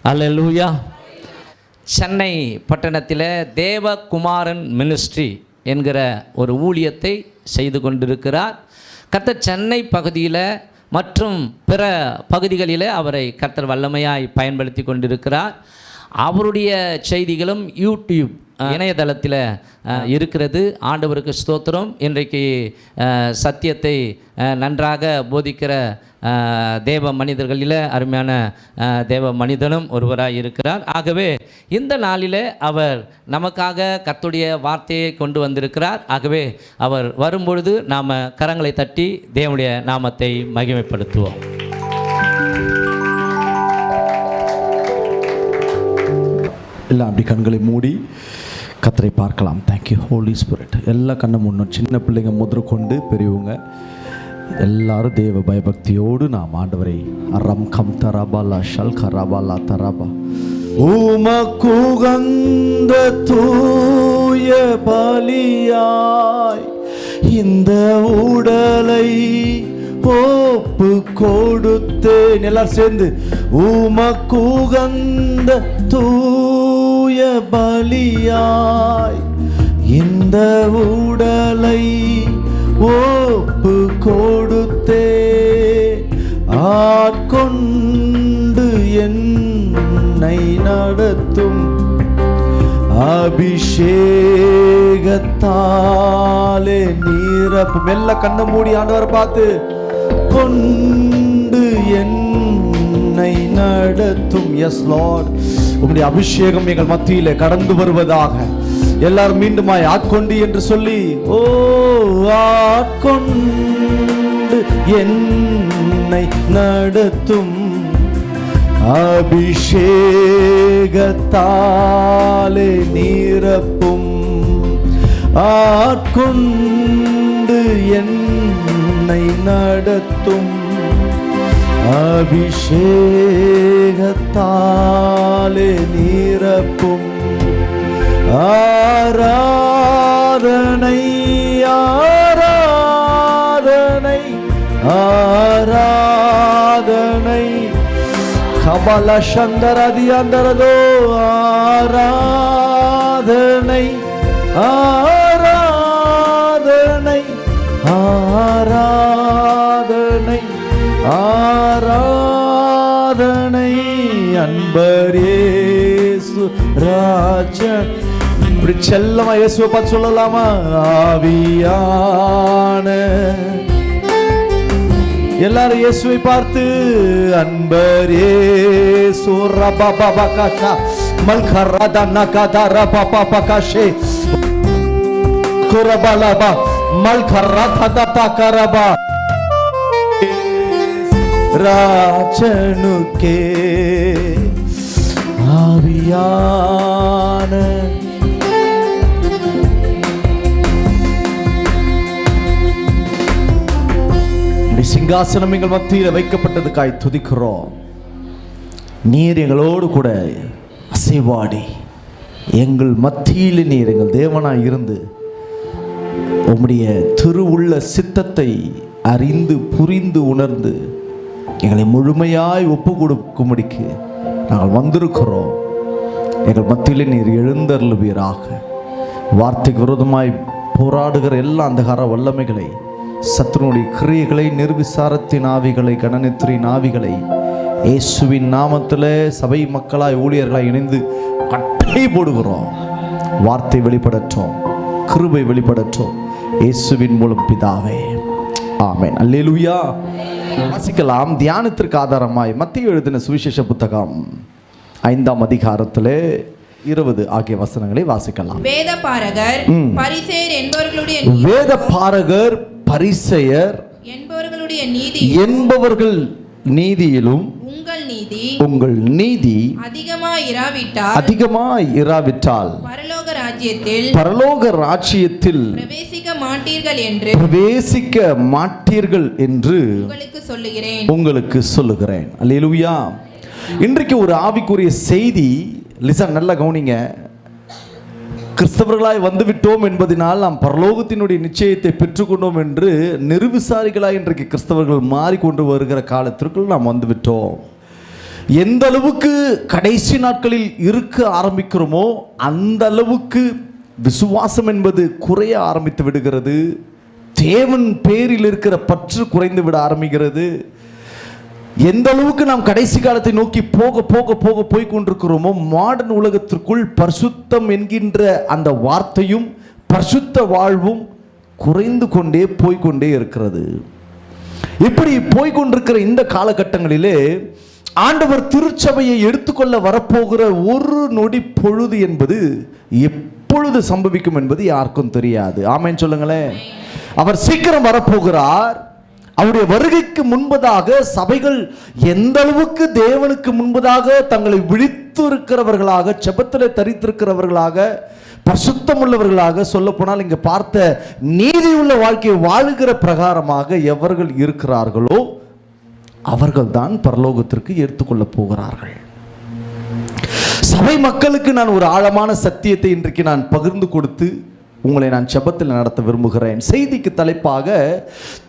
அல்லேலூயா. சென்னை பட்டணத்தில் தேவகுமாரன் மினிஸ்ட்ரி என்கிற ஒரு ஊழியத்தை செய்து கொண்டிருக்கிறார். கர்த்தர் சென்னை பகுதியில் மற்றும் பிற பகுதிகளில் அவரை கர்த்தர் வல்லமையாய் பயன்படுத்தி கொண்டிருக்கிறார். அவருடைய செய்திகளும் யூடியூப் இணையதளத்தில் இருக்கிறது. ஆண்டவருக்கு ஸ்தோத்திரம். இன்றைக்கு சத்தியத்தை நன்றாக போதிக்கிற தேவ மனிதர்களில் அருமையான தேவ மனிதனும் ஒருவராக இருக்கிறார். ஆகவே இந்த நாளில் அவர் நமக்காக கர்த்தருடைய வார்த்தையை கொண்டு வந்திருக்கிறார். ஆகவே அவர் வரும்பொழுது நாம் கரங்களை தட்டி தேவனுடைய நாமத்தை மகிமைப்படுத்துவோம். எல்லாம் அப்படி கண்களை மூடி கர்த்தரை பார்க்கலாம். Thank you Holy Spirit. எல்லா கண்ணும் முன்னும் சின்ன பிள்ளைங்க முதற்கொண்டு பெரியவங்க எல்லாரும் தேவ பயபக்தியோடு நாம் ஆண்டவரை அரம் கம் தரபாலா ஷல் கரபாலா தரபா உமக்குகந்த தூய பலியாய் இந்த உடலை ஒப்பு கொடுத்தேன். எல்லாரும் சேர்ந்து உமக்குகந்த தூய பலியாய் இந்த உடலை ஒப்பு கொடுத்தே ஆட்கொண்டு என்னை நடத்தும் அபிஷேகத்தாலே நீரப்பும். எல்லா கண்ணை மூடி ஆண்டவர் பார்த்து கொண்டு என்னை நடத்தும். எஸ் லார்ட், உம்முடைய அபிஷேகம் எங்கள் மத்தியிலே கடந்து வருவதாக. எல்லாரும் மீண்டுமாய் ஆட்கொண்டு என்று சொல்லி ஓ ஆட்கொண்டு என்னை நடத்தும் அபிஷேகத்தாலே நீரப்பும். ஆட்கொண்டு என்னை நடத்தும் அபிஷேகத்தாலே நீரப்பும். ஆராதனை ஆராதனை ஆராதனை கபல சந்தரதி அந்தரதோ ஆராதனை ஆராதனை ஆராதனை ஆராதனை அன்பரேசு ராஜன். இப்படி செல்லமா இயேசுவை பார்த்து சொல்லலாமா? ஆவியான எல்லாரும் இயேசுவை பார்த்து அன்பர் இயேசு ரபபபகஷா மல்கரதனகதரபபபகஷே குரபலபா மல்கரததபகரபா ராஜனுக்கே ஆவியான சிங்காசனம் எங்கள் மத்தியில் வைக்கப்பட்டதுக்காய் துதிக்கிறோம். நீர் எங்களோடு கூட அசைவாடி எங்கள் மத்தியில் நீர் எங்கள் தேவனாய் இருந்து உம்முடைய திருவுள்ள சித்தத்தை அறிந்து புரிந்து உணர்ந்து எங்களை முழுமையாய் ஒப்பு கொடுக்கும்படிக்கு நாங்கள் வந்திருக்கிறோம். எங்கள் மத்தியில் நீர் எழுந்தருளுவீராக. வார்த்தைக்கு விரோதமாய் போராடுகிற எல்லா அந்தகார வல்லமைகளை, சத்துருடைய கிரியைகளை, நிர்விசாரத்தின் ஆவிகளை, கணனித்திரின் ஆவிகளை இயேசுவின் நாமத்தில் சபை மக்களாய் ஊழியர்களாய் இணைந்து கட்டளை போடுகிறோம். வார்த்தை வெளிப்படட்டும், கிருபை வெளிப்படட்டும், இயேசுவின் மூலம் பிதாவே, ஆமென். அல்லேலூயா. வாசிக்கலாம். தியானத்திற்கு ஆதாரமாய் மத்தேயு எழுதின சுவிசேஷ புத்தகம் 5ஆம் அதிகாரத்திலே 20 ஆகிய வசனங்களை வாசிக்கலாம். வேதபாரகர் பரிசேயர் என்பவர்கள் நீதியிலும் உங்கள் நீதி அதிகமாய் இராவிட்டால் பரலோக ராஜ்யத்தில் பிரவேசிக்க மாட்டீர்கள் என்று உங்களுக்கு சொல்லுகிறேன். அல்லேலூயா. இன்றைக்கு ஒரு ஆவிக்குரிய செய்தி. லிசன், நல்லா கவனிங்க. கிறிஸ்தவர்களாய் வந்துவிட்டோம் என்பதனால் நாம் பரலோகத்தினுடைய நிச்சயத்தை பெற்றுக்கொண்டோம் என்று நிர்விசாரிகளாய் இன்றைக்கு கிறிஸ்தவர்கள் மாறிக்கொண்டு வருகிற காலத்திற்குள் நாம் வந்துவிட்டோம். எந்த அளவுக்கு கடைசி நாட்களில் இருக்க ஆரம்பிக்கிறோமோ அந்த அளவுக்கு விசுவாசம் என்பது குறைய ஆரம்பித்து விடுகிறது. தேவன் பேரில் இருக்கிற பற்று குறைந்து விட ஆரம்பிக்கிறது. எந்த அளவுக்கு நாம் கடைசி காலத்தை நோக்கி போக போக போக போய் கொண்டிருக்கிறோமோ, மாடர்ன் உலகத்திற்குள் பரிசுத்தம் என்கின்ற அந்த வார்த்தையும் பரிசுத்த வாழ்வும் குறைந்து கொண்டே போய்கொண்டே இருக்கிறது. இப்படி போய்கொண்டிருக்கிற இந்த காலகட்டங்களிலே ஆண்டவர் திருச்சபையை எடுத்துக்கொள்ள வரப்போகிற ஒரு நொடி பொழுது என்பது எப்பொழுது சம்பவிக்கும் என்பது யாருக்கும் தெரியாது. ஆமென் சொல்லுங்களேன். அவர் சீக்கிரம் வரப்போகிறார். அவருடைய வருகைக்கு முன்பதாக சபைகள் எந்த அளவுக்கு தேவனுக்கு முன்பதாக தங்களை விழித்து இருக்கிறவர்களாக, செபத்தில் தரித்திருக்கிறவர்களாக, பரிசுத்தம் உள்ளவர்களாக, சொல்ல போனால் இங்க பார்த்த நீதி உள்ள வாழ்க்கையை வாழுகிற பிரகாரமாக எவர்கள் இருக்கிறார்களோ அவர்கள் தான் பரலோகத்திற்கு எடுத்துக்கொள்ள போகிறார்கள். சபை மக்களுக்கு நான் ஒரு ஆழமான சத்தியத்தை இன்றைக்கு நான் பகிர்ந்து கொடுத்து உங்களை நான் செபத்தில் நடத்த விரும்புகிறேன். செய்திக்கு தலைப்பாக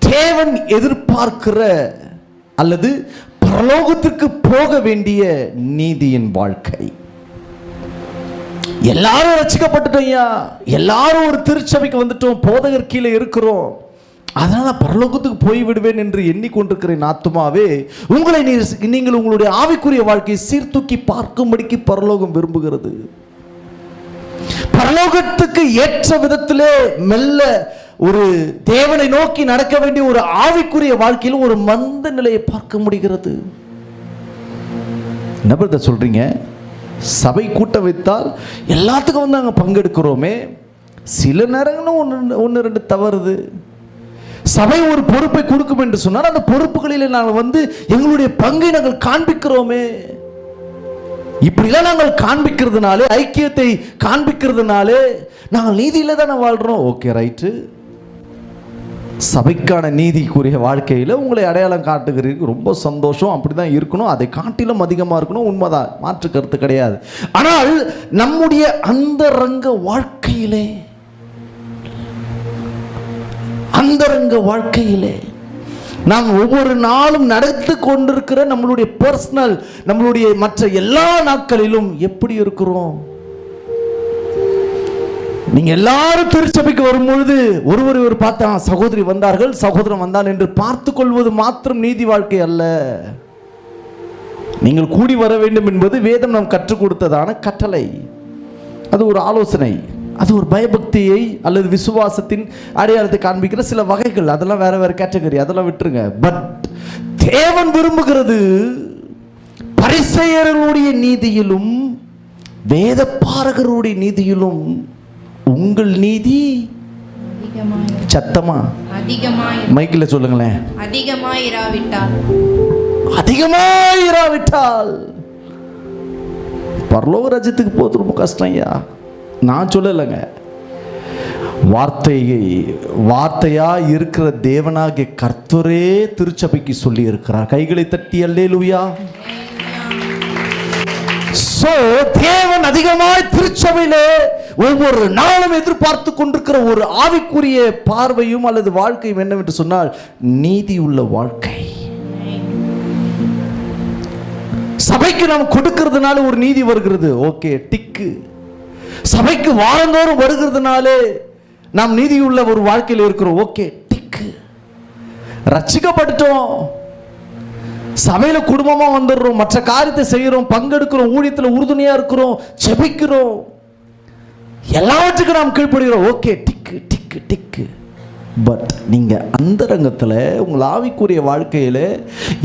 தேவன் எதிர்பார்க்கிற அல்லது பரலோகத்திற்கு போக வேண்டிய நீதியின் வாழ்க்கை. எல்லாரும் ரட்சிக்கப்பட்டுட்டோம், எல்லாரும் ஒரு திருச்சபைக்கு வந்துட்டோம், போதகர் கீழே இருக்கிறோம், அதனால பரலோகத்துக்கு போய் விடுவேன் என்று எண்ணிக்கொண்டிருக்கிறேன். ஆத்துமாவே, உங்களை நீங்கள் உங்களுடைய ஆவிக்குரிய வாழ்க்கையை சீர்தூக்கி பார்க்கும்படிக்கு பரலோகம் விரும்புகிறது. பரலோகத்துக்கு ஏற்ற விதத்திலே மெல்ல ஒரு தேவனை நோக்கி நடக்க வேண்டிய ஒரு ஆவிக்குரிய வாழ்க்கையில் ஒரு மந்த நிலையை பார்க்க முடிகிறது. என்ன பிரதர் சொல்றீங்க? சபை கூட்ட வைத்தால் எல்லாத்துக்கும் வந்து நாங்கள் பங்கெடுக்கிறோமே, சில நேரங்களும் ஒன்று ரெண்டு தவறுது. சபை ஒரு பொறுப்பை கொடுக்கும் என்று சொன்னால் அந்த பொறுப்புகளில் நாங்கள் வந்து எங்களுடைய பங்கை நாங்கள் காண்பிக்கிறோமே. இப்படிலாம் நாங்கள் காண்பிக்கிறதுனாலே, ஐக்கியத்தை காண்பிக்கிறதுனாலே நாங்கள் நீதியில தானே வாழ்றோம். Okay, right. சபைக்கான நீதிக்குரிய வாழ்க்கையில் உங்களை அடையாளம் காட்டுகிறீர்கள், ரொம்ப சந்தோஷம். அப்படிதான் இருக்கணும், அதை காட்டிலும் அதிகமாக இருக்கணும், உண்மைதான், மாற்று கருத்து கிடையாது. ஆனால் நம்முடைய அந்தரங்க வாழ்க்கையிலே நாம் ஒவ்வொரு நாளும் நடந்து கொண்டிருக்கிற நம்மளுடைய பர்சனல், நம்மளுடைய மற்ற எல்லா நாட்களிலும் எப்படி இருக்கிறோம்? நீங்க எல்லாரும் திருச்சபைக்கு வரும்பொழுது ஒருவர் பார்த்தா சகோதரி வந்தார்கள், சகோதரன் வந்தான் என்று பார்த்து கொள்வது மாத்திரம் நீதி வாழ்க்கை அல்ல. நீங்கள் கூடி வர வேண்டும் என்பது வேதம் நாம் கற்றுக் கொடுத்ததான கட்டளை. அது ஒரு ஆலோசனை, அது ஒரு பயபக்தியை அல்லது விசுவாசத்தின் அடையாளத்தை காண்பிக்கிற சில வகைகள். அதெல்லாம் வேற வேற கேட்டகரி, அதெல்லாம் விட்டுருங்க. பட் தேவன் விரும்புகிறது பரிசேயர்களுடைய நீதியிலும் வேதபாரகருடைய நீதியிலும் உங்கள் நீதி சத்தமா மைக்கில் சொல்லுங்களேன், அதிகமாயிராவிட்டால் பரலோக ராஜ்யத்துக்கு போகிறது ரொம்ப கஷ்டம் ஐயா. நான் சொல்லலைங்க, வார்த்தையா இருக்கிற தேவனாகிய கர்த்தரே திருச்சபைக்கு சொல்லி இருக்கிறார். கைகளை தட்டி அல்லேலூயா. சோ தேவன் அதிகமாய் திருச்சபையிலே ஒவ்வொரு நாளும் எதிர்பார்த்து கொண்டிருக்கிற ஒரு ஆவிக்குரிய பார்வையும் அல்லது வாழ்க்கையும் என்னவென்று சொன்னால் நீதி உள்ள வாழ்க்கை. சபைக்கு நாம் கொடுக்கிறதுனால ஒரு நீதி வருகிறது, ஓகே, டிக்கு. சபைக்கு வாரந்தோறும் வருகிறதுனாலே நாம் நீதியுள்ள ஒரு வாழ்க்கையில் இருக்கிறோம், ஓகே, டிக்கு. ரட்சிக்கப்பட்டுட்டோம், சபையில குடும்பமா வந்துடுறோம், மற்ற காரியத்தை செய்கிறோம், பங்கெடுக்கிறோம், ஊழியத்தில் உறுதுணையா இருக்கிறோம், ஜெபிக்கிறோம், எல்லாவற்றுக்கும் நாம் கீழ்ப்படுகிறோம், ஓகே, டிக்கு டிக்கு டிக்கு. பட் நீங்க அந்தரங்கத்தில் உங்கள் ஆவிக்குரிய வாழ்க்கையில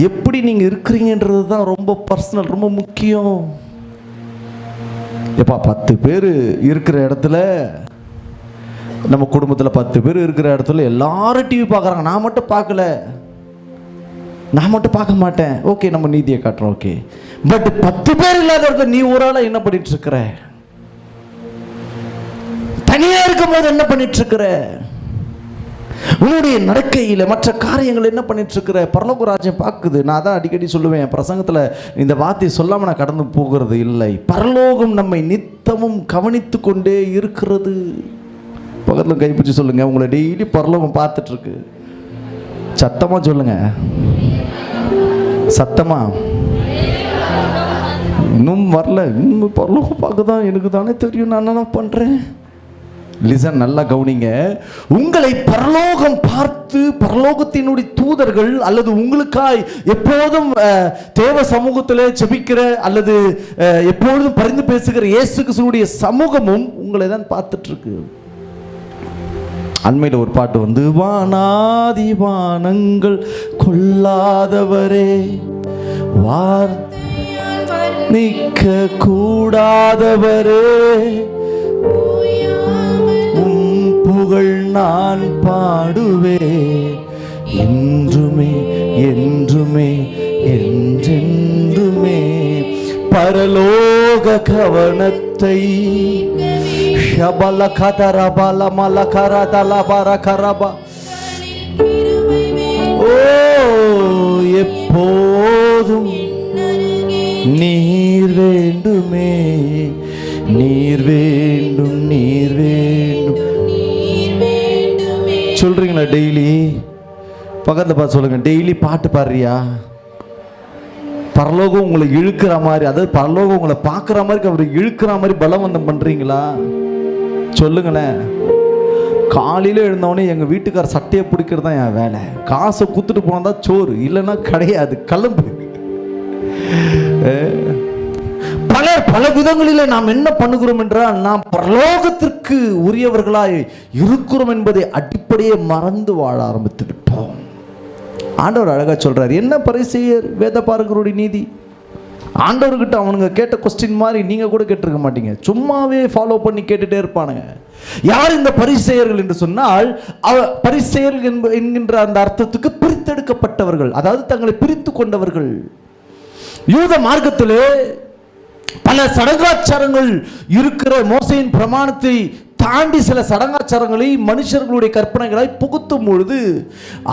எப்படி நீங்க இருக்கிறீங்கன்றது தான் ரொம்ப பர்சனல், ரொம்ப முக்கியம். எப்பா 10 பேர் இருக்கிற இடத்துல, நம்ம குடும்பத்தில் 10 பேர் இருக்கிற இடத்துல எல்லாரும் டிவி பார்க்குறாங்க, நான் மட்டும் பார்க்கல, நான் மட்டும் பார்க்க மாட்டேன், ஓகே, நம்ம நீதியை காட்டுறோம், ஓகே. பட் 10 பேர் இல்லாத இடத்துல நீ ஒரு ஆளா என்ன பண்ணிட்டு இருக்கிற? தனியா இருக்கும் போது என்ன பண்ணிட்டு இருக்கிற? உன்னுடைய நடக்கையில் மற்ற காரியங்கள் என்ன பண்ணிட்டு இருக்கிற? பரலோக ராஜ்யம் பார்க்குது. நான் தான் அடிக்கடி சொல்லுவேன் பிரசங்கத்தில், இந்த வார்த்தையை சொல்லாமல் நான் கடந்து போகிறது இல்லை. பரலோகம் நம்மை நித்தமும் கவனித்து கொண்டே இருக்கிறது. பக்கத்தில் கைப்பிடிச்சு சொல்லுங்க, உங்களை டெய்லி பரலோகம் பார்த்துட்டு இருக்கு. சத்தமா சொல்லுங்க, சத்தமா. இன்னும் வரல, இன்னும் பரலோகம் பார்க்க தான் எனக்கு தானே தெரியும், நான் என்ன பண்ணுறேன். லிசன், நல்லா கவனிங்க. உங்களை பரலோகம் பார்த்து பரலோகத்தினுடைய தூதர்கள் அல்லது உங்களுக்காய் எப்போதும் தேவ சமூகத்தில் செபிக்கிற அல்லது எப்பொழுதும் பரிந்து பேசுகிற இயேசு கிறிஸ்துவுடைய சமூகமும் உங்களை தான் பார்த்துட்டு இருக்கு. அண்மையில் ஒரு பாட்டு வந்து, வானாதி வானங்கள் கொள்ளாதவரே, நிற்க கூடாதவரே, புகழ் நான் பாடுவே என்றுமே என்றுமே என்றென்றுமே. பரலோக கவனத்தை ஷபல கதரபல மலகரதல பரகரபா, ஓ எப்போதும் நீர் வேண்டுமே, நீர் வேண்டும், நீர் வேண்டும். சொல்றீங்களா? டெய்லி பக்கத்தில் பார்த்து சொல்லுங்க, டெய்லி பாட்டு பாடுறியா? பரலோகம் உங்களை இழுக்கிற மாதிரி, அதாவது பரலோகம் உங்களை பார்க்குற மாதிரி அவர் இழுக்கிற மாதிரி பலவந்தம் பண்ணுறீங்களா? சொல்லுங்களேன். காலையில் எழுந்தவொடனே எங்கள் வீட்டுக்கார சட்டையை பிடிக்கிறது தான் என் வேலை. காசை குத்துட்டு போனால் தான் சோறு, இல்லைன்னா கிடையாது, கிளம்பு. பல விதங்களில் நாம் என்ன பண்ணுகிறோம் என்றால், நாம் பரலோகத்திற்கு உரியவர்களாய் இருக்கிறோம் என்பதை அடிப்படையை மறந்து வாழ ஆரம்பித்துவிட்டோம். ஆண்டவர் அழகா சொல்றார், என்ன பரிசேயர் வேதபாரகருடைய நீதி. ஆண்டவர்கிட்ட அவனுங்க கேட்ட கொஸ்டின் மாதிரி நீங்க கூட கேட்டிருக்க மாட்டீங்க, சும்மாவே ஃபாலோ பண்ணி கேட்டுட்டே இருப்பானுங்க. யார் இந்த பரிசேயர்கள் என்று சொன்னால், பரிசேயர்கள் என்கின்ற அந்த அர்த்தத்துக்கு பிரித்தெடுக்கப்பட்டவர்கள், அதாவது தங்களை பிரித்து கொண்டவர்கள். யூத மார்க்கத்திலே பல சடங்காச்சாரங்கள் இருக்கிற மோசையின் பிரமாணத்தை தாண்டி சில சடங்காச்சாரங்களை மனுஷர்களுடைய கற்பனைகளாய் புகுத்தும் பொழுது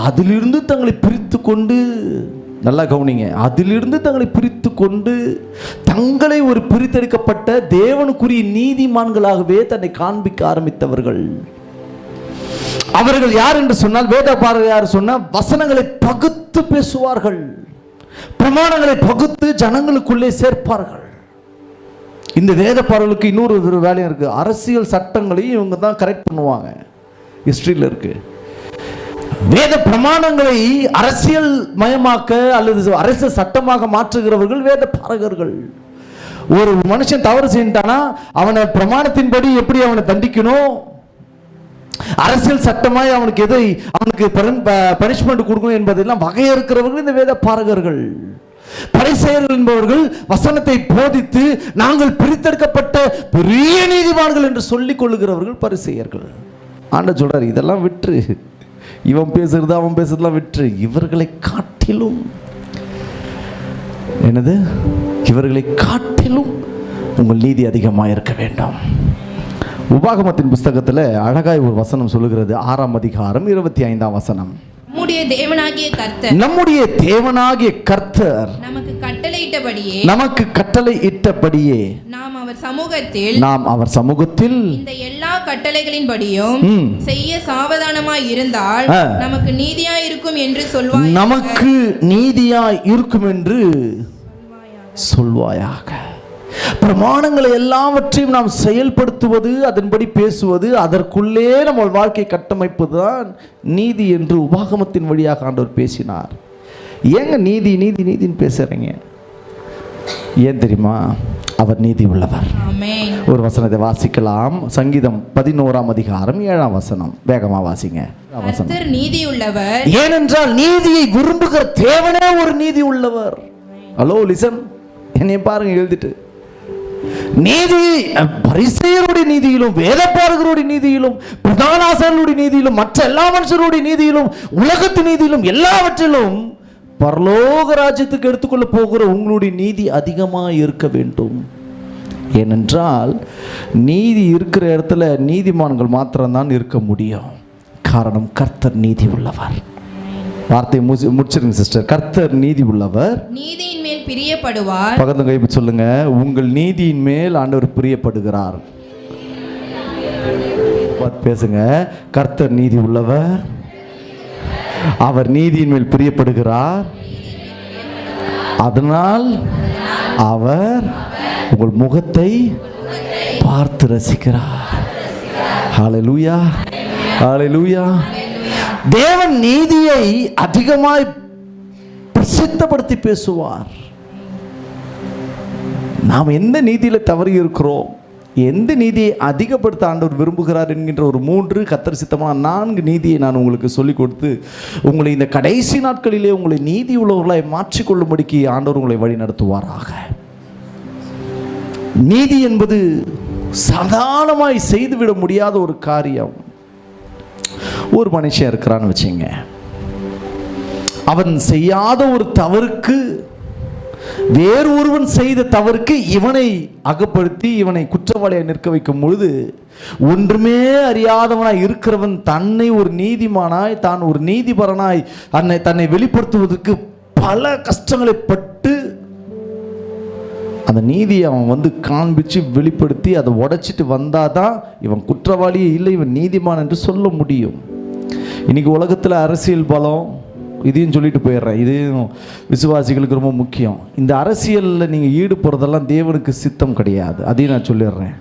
அதிலிருந்து தங்களை பிரித்து கொண்டு, நல்லா கவனிங்க, அதிலிருந்து தங்களை பிரித்து கொண்டு தங்களை ஒரு பிரித்தெடுக்கப்பட்ட தேவனுக்குரிய நீதிமான்களாகவே தன்னை காண்பிக்க ஆரம்பித்தவர்கள். அவர்கள் யார் என்று சொன்னால், வேதபாரகர் யார் சொன்னால், வசனங்களை பகுத்து பேசுவார்கள், பிரமாணங்களை பகுத்து ஜனங்களுக்குள்ளே சேர்ப்பார்கள். இந்த வேதபாரகர்களுக்கு இன்னொரு வேலையும் இருக்கு, அரசியல் சட்டங்களையும் இவங்க தான் கரெக்ட் பண்ணுவாங்க. ஹிஸ்டரியில் இருக்கு. வேத பிரமாணங்களை அரசியல் மயமாக்க அல்லது அரசியல் சட்டமாக மாற்றுகிறவர்கள் வேதபாரகர்கள். ஒரு மனுஷன் தவறு செஞ்சானா அவனை பிரமாணத்தின்படி எப்படி அவனை தண்டிக்கணும், அரசியல் சட்டமாய் அவனுக்கு எதை அவனுக்கு பனிஷ்மெண்ட் கொடுக்கணும் என்பதெல்லாம் வகையறுக்கிறவர்கள் இந்த வேதபாரகர்கள். பரிசேயர்கள் என்பவர்கள் வசனத்தை போதித்து நாங்கள் பிரித்தெடுக்கப்பட்ட பெரிய நீதிமான்கள் என்று சொல்லிக் கொள்ளுகிறவர்கள் பரிசேயர்கள். ஆண்டவர் சொல்றார், இதெல்லாம் விற்று, இவன் பேசுறது அவன் பேசுறதுலாம் விற்று, இவர்களை காட்டிலும் என்னது, இவர்களை காட்டிலும் உங்கள் நீதி அதிகமாக இருக்க வேண்டும். உபாகமத்தின் புஸ்தகத்தில் அழகாய் ஒரு வசனம் சொல்லுகிறது, 6ஆம் அதிகாரம் 25ஆம் வசனம். நம்முடைய தேவனாகிய கர்த்தர் நமக்கு கட்டளையிட்டபடியே நாம் அவர் சமூகத்தில் இந்த எல்லா கட்டளைகளின்படியும் செய்ய சாவதானமாய் இருந்தால் நமக்கு நீதியாய் இருக்கும் என்று சொல்வாய், நமக்கு நீதியாய் இருக்கும் என்று சொல்வாயாக. பிரமாணங்களை எல்லாவற்றையும் நாம் செயல்படுத்துவது, அதன்படி பேசுவது, அதற்குள்ளே நம்ம வாழ்க்கை கட்டமைப்பது தான் நீதி என்று உபாகமத்தின் வழியாக ஆண்டவர் பேசினார். ஏங்க நீதி நீதி நீதின்னு பேசுறீங்க? ஏன் தெரியுமா? அவர் நீதி உள்ளவர். ஒரு வசனத்தை வாசிக்கலாம். சங்கீதம் 11ஆம் அதிகாரம் 7ஆம் வசனம். வேகமா வாசிங்க. நீதி உள்ளவர், ஏனென்றால் நீதியை விரும்புகிற தேவனே ஒரு நீதி உள்ளவர். ஹலோ லிசன், என்னைய பாருங்க, எழுதிட்டு நீதி பரிசேயருடைய நீதியிலும் வேதபாரகருடைய நீதியிலும் பிரதான ஆசாரியருடைய நீதியிலும் மற்ற எல்லா மனுஷருடைய நீதியிலும் உலகத்து நீதியிலும் எல்லாவற்றிலும் பரலோக ராஜ்யத்துக்கு எடுத்துக்கொள்ள போகிற உங்களுடைய நீதி அதிகமாக இருக்க வேண்டும். ஏனென்றால் நீதி இருக்கிற இடத்துல நீதிமான்கள் மாத்திரம்தான் இருக்க முடியும். காரணம், கர்த்தர் நீதி உள்ளவர். வார்த்தையை முடிச்சிருங்க சிஸ்டர். கர்த்தர் நீதி உள்ளவர், நீதியின் மேல் பிரியப்படுவார். பக்கத்து கை சொல்லுங்க, உங்கள் நீதியின் மேல் ஆண்டவர் பிரியப்படுகிறார். பேசுங்க, கர்த்தர் நீதி உள்ளவர், அவர் நீதியின் மேல் பிரியப்படுகிறார். அதனால் அவர் உங்கள் முகத்தை பார்த்து ரசிக்கிறார். ஹல்லேலூயா, ஹல்லேலூயா. தேவன் நீதியை அதிகமாய் பிரசித்தப்படுத்தி பேசுவார். நாம் எந்த நீதியில தவறி இருக்கிறோம், எந்த நீதியை அதிகப்படுத்த ஆண்டவர் விரும்புகிறார் என்கின்ற ஒரு 3 கர்த்தர் சித்தமான 4 நீதியை நான் உங்களுக்கு சொல்லிக் கொடுத்து உங்களை இந்த கடைசி நாட்களிலே உங்களை நீதி உள்ளவர்களாய் மாற்றிக்கொள்ளும்படிக்கு ஆண்டவர் உங்களை வழி நடத்துவாராக. நீதி என்பது சாதாரணமாய் செய்துவிட முடியாத ஒரு காரியம். ஒரு மனுஷன் இருக்கிறான்னு வச்சுங்க, அவன் செய்யாத ஒரு தவறுக்கு வேறு ஒருவன் செய்த தவறுக்கு இவனை அகப்படுத்தி இவனை குற்றவாளியை நிற்க வைக்கும் பொழுது, ஒன்றுமே அறியாதவனாய் இருக்கிறவன் தன்னை ஒரு நீதிமானாய், தான் ஒரு நீதிபரனாய் தன்னை வெளிப்படுத்துவதற்கு பல கஷ்டங்களை பட்டு அந்த நீதியை அவன் காண்பிச்சு வெளிப்படுத்தி அதை உடைச்சிட்டு வந்தாதான் இவன் குற்றவாளியே இல்லை, இவன் நீதிமான் என்று சொல்ல முடியும். இன்னைக்கு உலகத்தில் அரசியல் பலம், இதையும் சொல்லிட்டு போயிடுறேன், இதையும் விசுவாசிகளுக்கு ரொம்ப முக்கியம். இந்த அரசியலில் நீங்கள் ஈடுபடுறதெல்லாம் தேவனுக்கு சித்தம் கிடையாது, அதையும் நான் சொல்லிடுறேன்.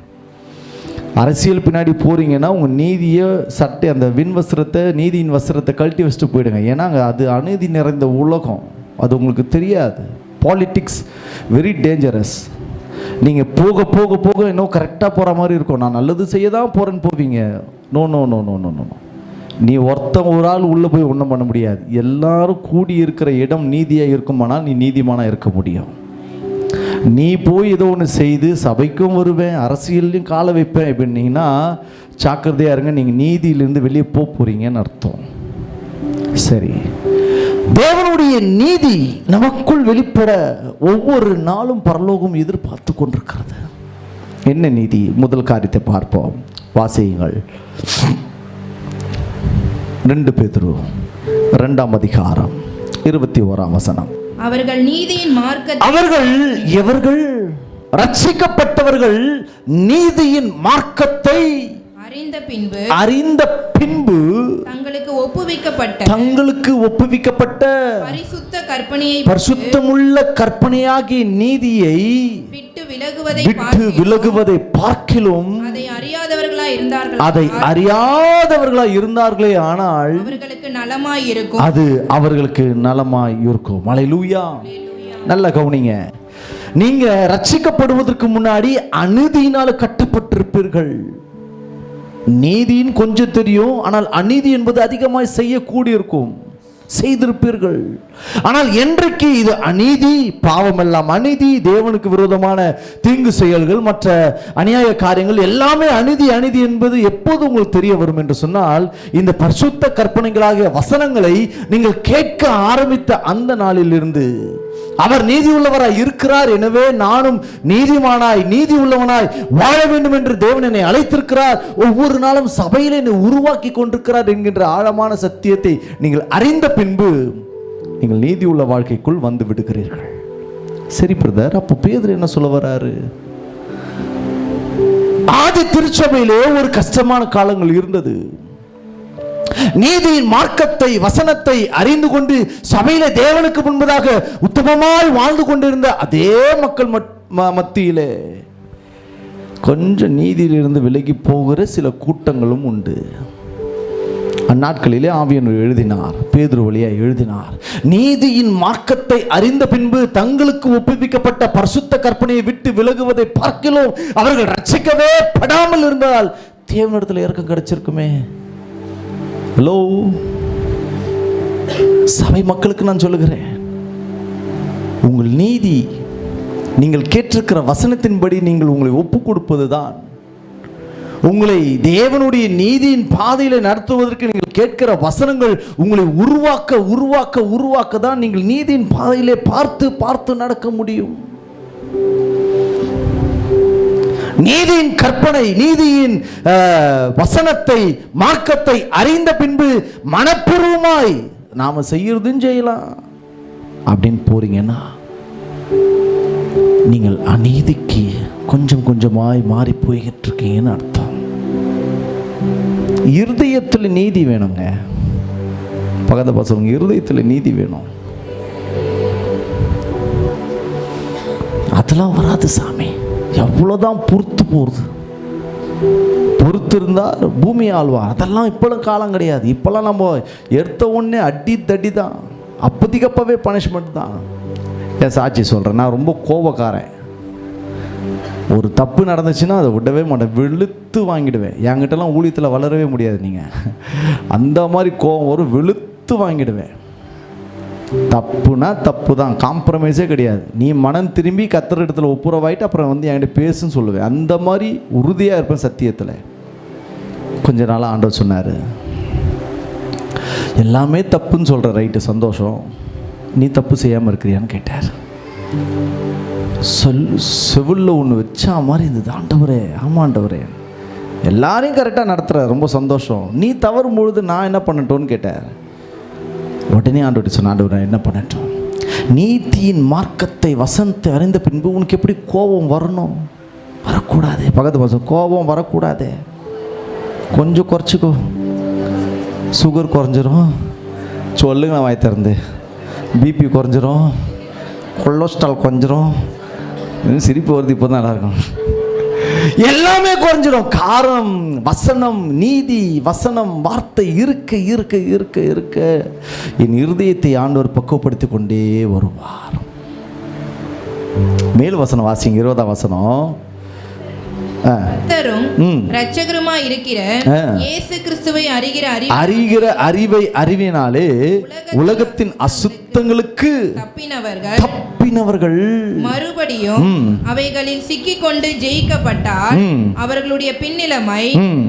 அரசியல் பின்னாடி போகிறீங்கன்னா உங்கள் நீதியை சட்டை அந்த வஸ்திரத்தை நீதியின் வஸ்திரத்தை கழட்டி வச்சுட்டு போயிடுங்க. ஏன்னா அது அநீதி நிறைந்த உலகம், அது உங்களுக்கு தெரியாது. Politics very dangerous. நீங்கள் போக போக போக இன்னும் கரெக்டாக போகிற மாதிரி இருக்கும். நான் நல்லது செய்ய தான் போகிறேன்னு போவீங்க. No no no no no no நீ ஒரு ஆள் உள்ளே போய் ஒன்றும் பண்ண முடியாது. எல்லாரும் கூடி இருக்கிற இடம் நீதியாக இருக்குமானால் நீ நீதிமானாக இருக்க முடியும். நீ போய் ஏதோ ஒன்று செய்து சபைக்கும் வருவேன், அரசியல்லையும் காலை வைப்பேன் அப்படின்னீங்கன்னா ஜாக்கிரதையாக இருங்க, நீங்கள் நீதியிலிருந்து வெளியே போகிறீங்கன்னு அர்த்தம். சரி, தேவனுடைய நீதி நமக்குள் வெளிப்பட ஒவ்வொரு நாளும் பரலோகம் எதிர்பார்த்து கொண்டிருக்கிறது. என்ன நீதி? முதல் காரியத்தை பார்ப்போம். வாசியுங்கள். 2 பேதுரு 2ஆம் அதிகாரம் 21ஆம் வசனம். அவர்கள் நீதியின் மார்க்கத்தை, அவர்கள் எவர்கள்? ரட்சிக்கப்பட்டவர்கள் நீதியின் மார்க்கத்தை அறிந்த பின்பு தங்களுக்கு ஒப்புவிக்கப்பட்ட பரிசுத்தமுள்ள கற்பனையாகிய நீதியை விட்டு விலகுவதை பார்க்கிலும் அதை அறியாதவர்களாய் இருந்தார்களே ஆனால் அது அவர்களுக்கு நலமாய் இருக்கும். அல்லேலூயா. நல்ல கவனிங்க. நீங்க ரட்சிக்கப்படுவதற்கு முன்னாடி அநீதியினால் கட்டப்பட்டிருப்பீர்கள். நீதியின் கொஞ்சம் தெரியும், ஆனால் அநீதி என்பது அதிகமாய் செய்யக்கூடியிருக்கும், செய்திருப்பீர்கள். ஆனால் என்றைக்கு இது அநீதி, பாவம் எல்லாம் அநீதி, தேவனுக்கு விரோதமான தீங்கு செயல்கள், மற்ற அநியாய காரியங்கள் எல்லாமே அநீதி என்பது எப்போது உங்களுக்கு தெரிய வரும் என்று சொன்னால், இந்த பரிசுத்த கற்பனைகளாகிய வசனங்களை நீங்கள் கேட்க ஆரம்பித்த அந்த நாளிலிருந்து அவர் நீதி உள்ளவராய் இருக்கிறார், எனவே நானும் நீதிமானாய் நீதி உள்ளவனாய் வாழ வேண்டும் என்று தேவன் என்னை அழைத்திருக்கிறார், ஒவ்வொரு நாளும் சபையிலே என்னை உருவாக்கி கொண்டிருக்கிறார் என்கின்ற ஆழமான சத்தியத்தை நீங்கள் அறிந்த பின்பு நீங்கள் நீதி உள்ள வாழ்க்கைக்குள் வந்து விடுகிறீர்கள். சரி பிரதர், அப்போ பேதுரு என்ன சொல்ல வராரு? ஆதி திருச்சபையிலே ஒரு கஷ்டமான காலங்கள் இருந்தது. நீதியின் மார்க்கத்தை வசனத்தை அறிந்து கொண்டு சபையில தேவனுக்கு முன்பதாக உத்தமமாய் வாழ்ந்து கொண்டிருந்த அதே மக்கள் மத்தியிலே கொஞ்சம் நீதியிலிருந்து விலகி போகிற சில கூட்டங்களும் உண்டு. அந்நாட்களிலே ஆவியானவர் எழுதினார், பேதுரு வழியாக எழுதினார், நீதியின் மார்க்கத்தை அறிந்த பின்பு தங்களுக்கு ஒப்புவிக்கப்பட்ட பரிசுத்த கற்பனையை விட்டு விலகுவதை பார்க்கிறோம். அவர்கள் ரட்சிக்கவே படாமல் இருந்தால் தேவனிடத்தில் இறக்கம் கிடைச்சிருக்குமே. ஹலோ, சபை மக்களுக்கு நான் சொல்லுகிறேன், உங்கள் நீதி நீங்கள் கேட்டிருக்கிற வசனத்தின்படி நீங்கள் உங்களை ஒப்பு கொடுப்பது தான் உங்களை தேவனுடைய நீதியின் பாதையில் நடத்துவதற்கு நீங்கள் கேட்கிற வசனங்கள் உங்களை உருவாக்க தான் நீங்கள் நீதியின் பாதையிலே பார்த்து நடக்க முடியும். நீதியின் கற்பனை, நீதியின் வசனத்தை மார்க்கத்தை அறிந்த பின்பு மனப்பூர்வமாய் நாம செய்யறதும் செய்யலாம் அப்படின்னு போறீங்கன்னா நீங்கள் அநீதிக்கு கொஞ்சம் கொஞ்சமாய் மாறி போய்கிட்டு இருக்கீங்கன்னு அர்த்தம். இருதயத்தில் நீதி வேணுங்க. பக்கத்து பசங்க, இருதயத்தில் நீதி வேணும். அது அதெல்லாம் வராது சாமி. எவ்வளோதான் பொறுத்து போகிறது, பொறுத்து இருந்தால் பூமி ஆழ்வா. அதெல்லாம் இப்போலாம் காலம் கிடையாது. இப்போல்லாம் நம்ம எடுத்த உடனே அடி தடி தான், அப்போதைக்கப்பவே பனிஷ்மெண்ட் தான். என் சாட்சி சொல்கிறேன், நான் ரொம்ப கோபக்காரன். ஒரு தப்பு நடந்துச்சுன்னா அதை விடவே மாட்டேன், வெளுத்து வாங்கிடுவேன். என்கிட்டலாம் ஊழியத்தில் வளரவே முடியாது நீங்கள். அந்த மாதிரி கோபம் வரும், வெளுத்து வாங்கிடுவேன். தப்புனா தப்பு தான், காம்ப்ரமைஸே கிடையாது. நீ மனம் திரும்பி கத்துற இடத்துல ஒப்புரவாயிட்டு அப்புறம் வந்து என்கிட்ட பேசுன்னு சொல்லுவேன். அந்த மாதிரி உறுதியாக இருப்பேன் சத்தியத்தில். கொஞ்ச நாளாக ஆண்டவர் சொன்னார், எல்லாமே தப்புன்னு சொல்கிற, ரைட்டு சந்தோஷம், நீ தப்பு செய்யாமல் இருக்கிறியான்னு கேட்டார். செவிலில் ஒன்று வச்சா மாதிரி இருந்தது. ஆண்டவரே, ஆமாண்டவரே, எல்லாரையும் கரெக்டாக நடத்துகிற, ரொம்ப சந்தோஷம், நீ தவறும் பொழுது நான் என்ன பண்ணட்டோன்னு கேட்டார். உடனே ஆண்டவர் சொன்ன, ஆண்டவர் நான் என்ன பண்ணட்டும்? நீதியின் மார்க்கத்தை வசனத்தை அறிந்த பின்பு உனக்கு எப்படி கோபம் வரணும்? வரக்கூடாது. பக்கத்து பசங்க, கோபம் வரக்கூடாது, கொஞ்சம் குறைச்சிக்கோ, சுகர் குறைஞ்சிரும். சொல்லுங்க நான் வாய் திறந்து, பிபி குறைஞ்சிரும், கொலஸ்ட்ரால் குறைஞ்சிரும். சிரிப்பு வருது, இப்போ தான் நல்லாயிருக்கும். எல்லாமே குறைஞ்சிடும். காரம், வசனம், நீதி, வசனம், வார்த்தை இருக்க இருக்க இருக்க இருக்க என் இருதயத்தை ஆண்டவர் பக்குவப்படுத்தி கொண்டே வருவார். மேல் வசனம் வாசிங்க, 20ஆம் வசனம். இரட்சகருமா இருக்கிற இயேசு கிறிஸ்துவை அறிகிற அறிவை அறிவினாலே உலகத்தின் அசுத்தங்களுக்கு தப்பினவர்கள் மறுபடியும் அவைகளில் சிக்கிக்கொண்டு ஜெயிக்கப்பட்டால் அவர்களுடைய பின்னிலைமை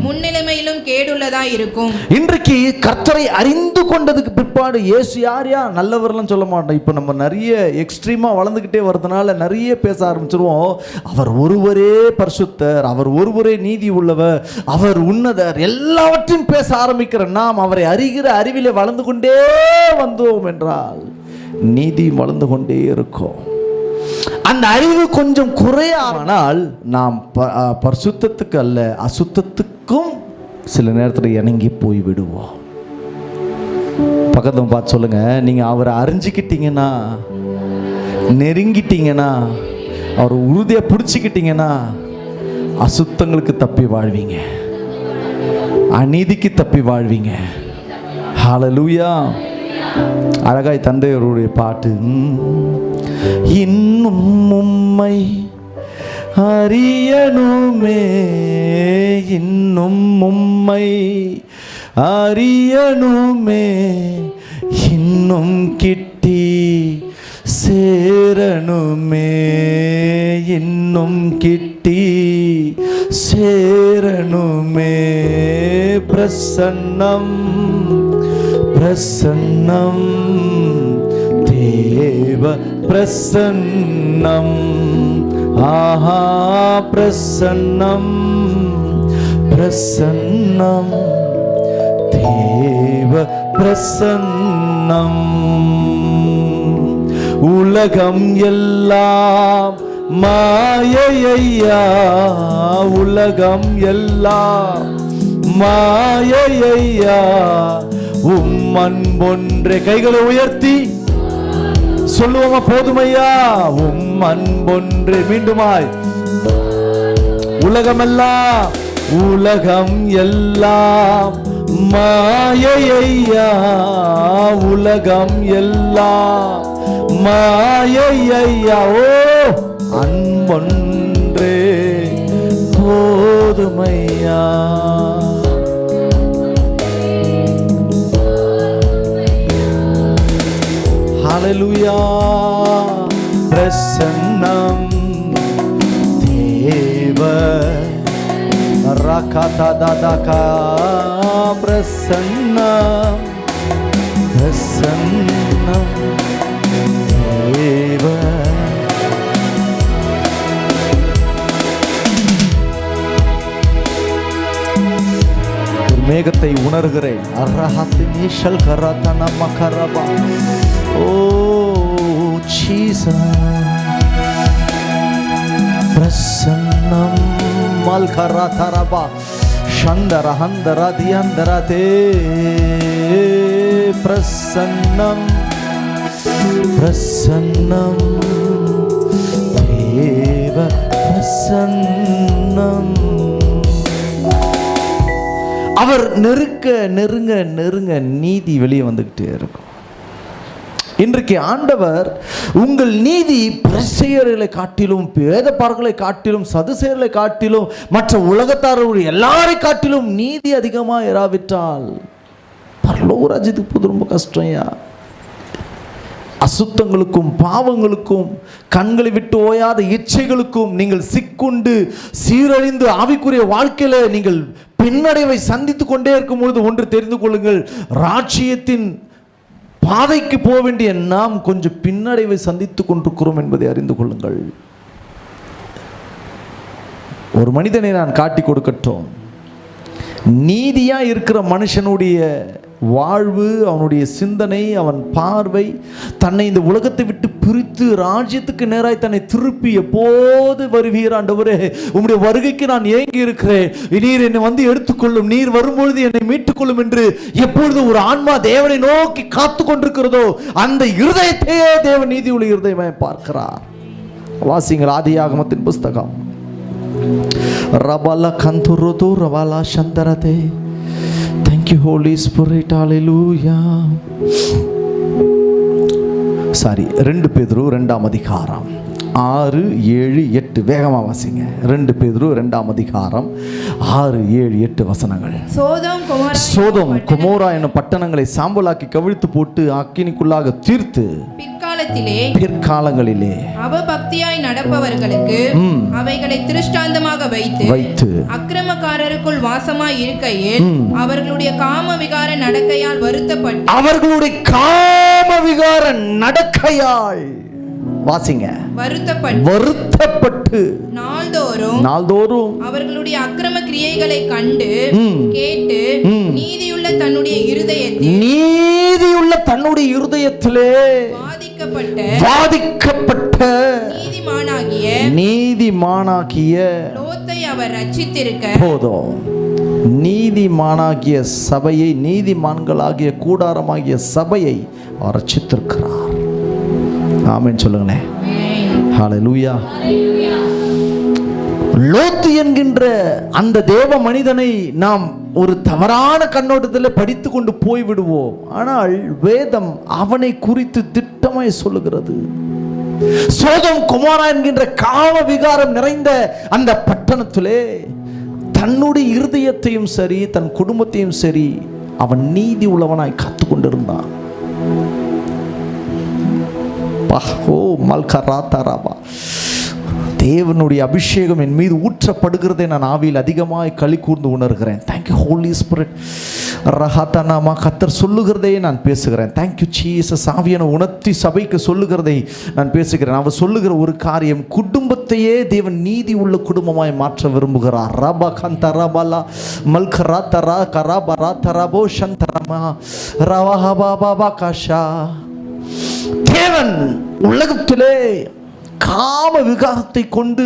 முன்னிலைமையிலும் கேடுள்ளதா இருக்கும். இன்றைக்கு கர்த்தரை அறிந்து கொண்டதுக்கு பிற்பாடு இயேசு யாரையா நல்லவர்லாம் சொல்ல மாட்டோம். இப்போ நம்ம நிறைய எக்ஸ்ட்ரீமா வளர்ந்துக்கிட்டே வரதுனால நிறைய பேச ஆரம்பிச்சிருவோம். அவர் ஒருவரே பரிசுத்தர், அவர் ஒருவரே நீதி உள்ளவர், அவர் உன்னதர், எல்லாவற்றையும் பேச ஆரம்பிக்கிற நாம் அவரை அறிகிற அறிவிலே வளர்ந்து கொண்டே வந்தோம் என்றால் நீதி வளர்ந்து கொண்டே இருக்கும். அந்த அறிவு கொஞ்சம் குறையானால் நாம் பரிசுத்தத்துக்கு அல்ல அசுத்தத்துக்கும் சில நேரத்தில் இணங்கி போய் விடுவோம். பக்கத்துல பார்த்து சொல்லுங்க, நீங்க அவரை அறிஞ்சிக்கிட்டீங்கன்னா, நெருங்கிட்டீங்கன்னா, அவர் உறுதியை பிடிச்சிக்கிட்டீங்கன்னா அசுத்தங்களுக்கு தப்பி வாழ்வீங்க, அநீதிக்கு தப்பி வாழ்வீங்க. ஹல்லேலூயா. அழகாய் தந்தையருடைய பாட்டு. இன்னும் உம்மை அறியணுமே, இன்னும் உம்மை அறியணுமே, இன்னும் கிட்டி சேரணுமே, இன்னும் கிட்டி சேரணுமே. பிரசன்னம் பிரசன்னம் தேவ பிரசன்னம். ஆஹா பிரசன்னம் பிரசன்னம் தேவ பிரசன்னம். உலகம் எல்லாம் மாயையா, உலகம் எல்லாம் மாயையா, உம் அன்பொன்றே. கைகளை உயர்த்தி சொல்லுவோமா, போதுமையா? உம் அன்பொன்றே. மீண்டுமாய், உலகமெல்லாம் உலகம் எல்லாம் மாயையா, உலகம் எல்லாம் மாயையா, ஓ அன்பொன்றே போதுமையா. ஹல்லேலூயா. பிரசன்னம் தேவ ரகதா ததகா. பிரசன்னம் பிரசன்னம் தேவ. மேகத்தை உணர்கிறேன். அரஹத்தினிஷல் கரதன மகரபா. ஓ ஜீசஸ். பிரசன்னம் மல்கரதரபா சந்தர ஹந்தர தியந்தரதே. பிரசன்னம் பிரசன்னம் தேவ பிரசன்னம். அவர் நெருங்க நெருங்க நெருங்க நீதி வெளியே வந்துக்கிட்டே இருக்கும். இன்றைக்கு ஆண்டவர் உங்கள் நீதி பரிசேயர்களை காட்டிலும், வேதபாரர்களை காட்டிலும், சதுசேயர்களை காட்டிலும், மற்ற உலகத்தாரர்கள் எல்லாரை காட்டிலும் நீதி அதிகமாக இராவிட்டால் பரலோக ராஜ்யத்துக்கு போது ரொம்ப கஷ்டம்யா. அசுத்தங்களுக்கும் பாவங்களுக்கும் கண்களை விட்டு ஓயாத இச்சைகளுக்கும் நீங்கள் சிக்குண்டு சீரழிந்து ஆவிக்குரிய வாழ்க்கையில நீங்கள் பின்னடைவை சந்தித்து கொண்டே இருக்கும் பொழுது ஒன்று தெரிந்து கொள்ளுங்கள், ராஜ்யத்தின் பாதைக்கு போக வேண்டிய நாம் கொஞ்சம் பின்னடைவை சந்தித்துக் கொண்டிருக்கிறோம் என்பதை அறிந்து கொள்ளுங்கள். ஒரு மனிதனை நான் காட்டி கொடுக்கட்டும். நீதியா இருக்கிற மனுஷனுடைய வாழ்வு, அவனுடைய சிந்தனை, அவன் பார்வை தன்னை இந்த உலகத்தை விட்டு பிரித்து ராஜ்யத்துக்கு நேராய் தன்னை திருப்பி, எப்போது வருவீர் ஆண்டவரே, உம்முடைய வருகைக்கு நான் ஏங்கி இருக்கிறேன், நீர் என்னை வந்து எடுத்துக்கொள்ளும், நீர் வரும்பொழுது என்னை மீட்டுக்கொள்ளும் என்று எப்பொழுது ஒரு ஆன்மா தேவனை நோக்கி காத்து கொண்டிருக்கிறதோ அந்த இருதயத்தையே தேவன் நீதி உள்ள இருதயமாய் பார்க்கிறார். வாசிங்கள் ஆதியாகமத்தின் புஸ்தகம். ரபாலா கந்துருது ரபாலா சந்தரதே. Thank you Holy Spirit. Hallelujah. 2 பேதுரு 2ஆம் அதிகாரம் 6, 7, 8 வேகமா வாசிங்க. 2 பேதுரு 2ஆம் அதிகாரம் 6, 7, 8 வசனங்கள். சோதோம் கொமோரா என்னும் பட்டணங்களை சாம்பலாக்கி கவிழ்த்து போட்டு அக்கினிக்குள்ளாக தீர்த்து பிற்காலங்களிலே அவபக்தியாய் நடப்பவர்களுக்கு அவைகளை திருஷ்டாந்தமாக வைத்து அக்கிரமக்காரருக்குள் வாசமாய் இருக்கையில் அவர்களுடைய காம விகார நடக்கையால் வாசிங்க, வருத்தப்பட்டு நாள்தோறும் அவர்களுடைய அக்கிரம கிரியைகளை கண்டு கேட்டு நீதியுள்ள தன்னுடைய இருதயத்திலே வாதிக்கப்பட்ட நீதிமானாகிய லோத்தை அவர் ரட்சித்திருக்க போதும். நீதிமானாகிய சபையை, நீதிமான்களாகிய கூடாரமாகிய சபையை அவர் ரட்சித்திருக்கிறார். ஆமென் சொல்லுங்களேன். ஹல்லேலூயா. லோத்து என்கின்ற அந்த தேவ மனிதனை நாம் ஒரு தவறான கண்ணோட்டத்தில் படித்து கொண்டு போய்விடுவோம். ஆனால் வேதம் அவனை குறித்து திட்டமாய் சொல்லுகிறது. சோதோம் கொமோரா என்கின்ற காம விகாரம் நிறைந்த அந்த பட்டணத்திலே தன்னுடைய இருதயத்தையும் சரி, தன் குடும்பத்தையும் சரி, அவன் நீதி உள்ளவனாய் காத்து கொண்டிருந்தான். தேவனுடைய அபிஷேகம் என் மீது ஊற்றப்படுகிறதை நான் ஆவியில் அதிகமாக களி கூர்ந்து உணர்கிறேன். Thank you Holy spirit. ரஹாத்தனாமா கர்த்தர் சொல்லுகிறதை நான் பேசுகிறேன். Thank you Jesus. ஆவியான உணர்த்தி சபைக்கு சொல்லுகிறதை நான் பேசுகிறேன். அவர் சொல்லுகிற ஒரு காரியம், குடும்பத்தையே தேவன் நீதி உள்ள குடும்பமாய் மாற்ற விரும்புகிறார். ரபா கந்தரபாலா மல்கரா தரா கராபரா தரபோ சந்தரமா ரவாஹபாபா காஷா. தேவன் உலகத்திலே காம விகாரத்தை கொண்டு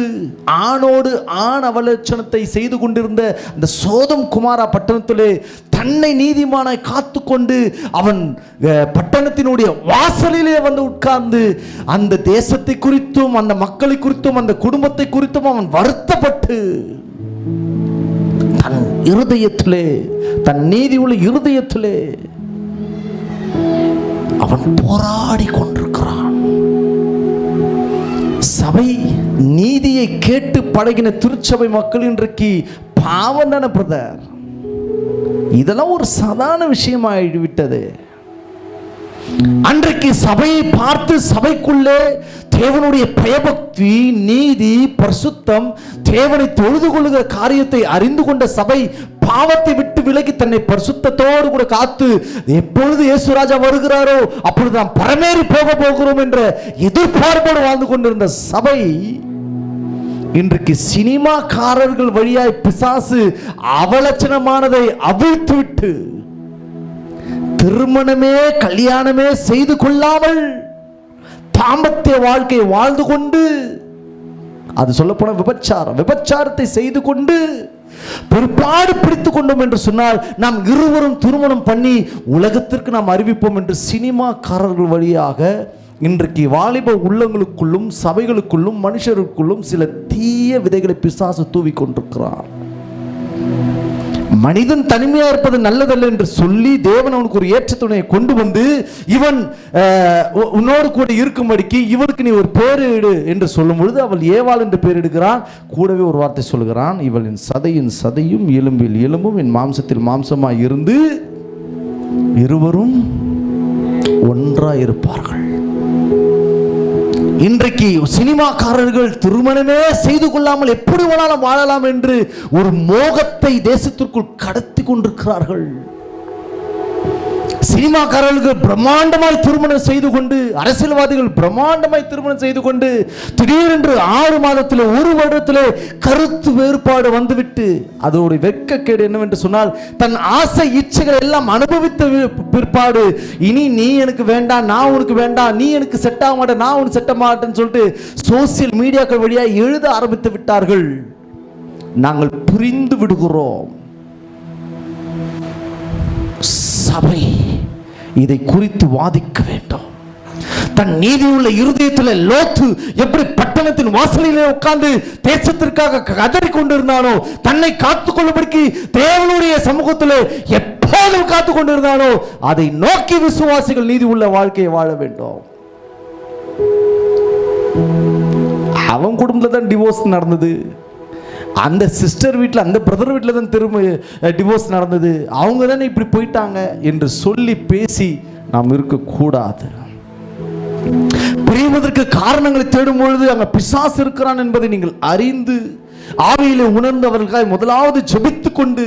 ஆணோடு ஆண் அவலட்சணத்தை செய்து கொண்டிருந்த அந்த சோதம் குமாரா பட்டணத்திலே தன்னை நீதிமானாய் காத்து கொண்டு அவன் பட்டணத்தினுடைய வாசலிலே வந்து உட்கார்ந்து அந்த தேசத்தை குறித்தும், அந்த மக்களை குறித்தும், அந்த குடும்பத்தை குறித்தும் அவன் வருத்தப்பட்டு தன் இருதயத்திலே, தன் நீதி உள்ள இருதயத்திலே அவன் போராடி கொண்டிருக்கிறான். சபை நீதியை கேட்டு பழகின திருச்சபை மக்கள் இன்றைக்கு பாவம் தானே பிரதர்? இதெல்லாம் ஒரு சாதாரண விஷயமாகிவிட்டது. அன்றைக்கு சபையை பார்த்து சபைக்குள்ளே தேவனுடைய பயபக்தி, நீதி, பரிசுத்தம், தேவனை தொழுது கொள்ளுகிற காரியத்தை அறிந்து கொண்ட சபை பாவத்தை விட்டு விலகி தன்னை பரிசுத்தத்தோடு கூட காத்து, எப்பொழுது இயேசுராஜா வருகிறாரோ அப்பொழுது நாம் பரமேறி போக போகிறோம் என்ற எதிர்பார்ப்போடு வாழ்ந்து கொண்டிருந்த சபை இன்றைக்கு சினிமாக்காரர்கள் வழியாய் பிசாசு அவலட்சணமானதை அவிழ்த்து விட்டு திருமணமே கல்யாணமே செய்து கொள்ளாமல் தாம்பத்திய வாழ்க்கை வாழ்ந்து கொண்டு, அது சொல்லப்போன விபச்சாரத்தை செய்து கொண்டு பிற்பாடு பிடித்துக் கொண்டோம் என்று சொன்னால் நாம் இருவரும் திருமணம் பண்ணி உலகத்திற்கு நாம் அறிவிப்போம் என்று சினிமாக்காரர்கள் வழியாக இன்றைக்கு வாலிப உள்ளங்களுக்குள்ளும் சபைகளுக்குள்ளும் மனுஷருக்குள்ளும் சில தீய விதைகளை பிசாசு தூவி கொண்டிருக்கிறார். மனிதன் தனிமையா இருப்பது நல்லதல்ல என்று சொல்லி தேவன் அவனுக்கு ஒரு ஏற்ற துணையை கொண்டு வந்து இவன் உன்னோடு கூட இருக்கும்படிக்கு இவருக்கு நீ ஒரு பேரிடு என்று சொல்லும் பொழுது அவள் ஏவாள் என்று பேரிடுகிறான். கூடவே ஒரு வார்த்தை சொல்கிறான், இவளின் சதையின் சதையும் எலும்பில் எலும்பும் என் மாம்சத்தில் மாம்சமாய் இருந்து இருவரும் ஒன்றாய் இருப்பார்கள். இன்றைக்கு சினிமாக்காரர்கள் திருமணமே செய்து கொள்ளாமல் எப்படி வேணாலும் வாழலாம் என்று ஒரு மோகத்தை தேசத்திற்குள் கடத்தி கொண்டிருக்கிறார்கள். சினிமாக்காரர்கள் பிரம்மாண்டமாய் திருமணம் செய்து கொண்டு, அரசியல்வாதிகள் பிரம்மாண்டமாய் திருமணம் செய்து கொண்டு திடீரென்று 6 மாதத்தில் 1 வருடத்தில் கருத்து வேறுபாடு வந்துவிட்டு அதோட வெட்கக்கேடு என்னவென்று சொன்னால், தன் ஆசை இச்சைகள் எல்லாம் அனுபவித்த பிற்பாடு இனி நீ எனக்கு வேண்டாம், நான் உனக்கு வேண்டாம், நீ எனக்கு செட் ஆக மாட்டேன், நான் உனக்கு செட் ஆக மாட்டேன்னு சொல்லிட்டு சோசியல் மீடியாக்கள் வழியாக எழுத ஆரம்பித்து விட்டார்கள். நாங்கள் புரிந்து விடுகிறோம். சபை இதை குறித்து வாதிக்க வேண்டும். தன் நீதியுள்ள இருதயத்தில் லோத்து எப்படி பட்டணத்தின் வாசலிலே உட்கார்ந்து தேசத்திற்காக கதறி கொண்டிருந்தானோ, தன்னை காத்துக் கொள்ளும்படிக்கு தேவனுடைய சமூகத்தில் எப்போதும் காத்துக் கொண்டிருந்தானோ, அதை நோக்கி விசுவாசிகள் நீதி உள்ள வாழ்க்கையை வாழ வேண்டும். அவன் குடும்பத்தில் தான் டிவோர்ஸ் நடந்தது, அந்த சிஸ்டர் வீட்டில் அந்த பிரதர் வீட்டில் தான் திரும்ப டிவோர்ஸ் நடந்தது, அவங்க தானே இப்படி போயிட்டாங்க என்று சொல்லி பேசி நாம் இருக்கக்கூடாது. பிரிவதற்கு காரணங்களை தேடும் பொழுது அங்கே பிசாசு இருக்கிறான் என்பதை நீங்கள் அறிந்து ஆவியிலே உணர்ந்தவர்களுக்காக முதலாவது ஜெபித்துக் கொண்டு,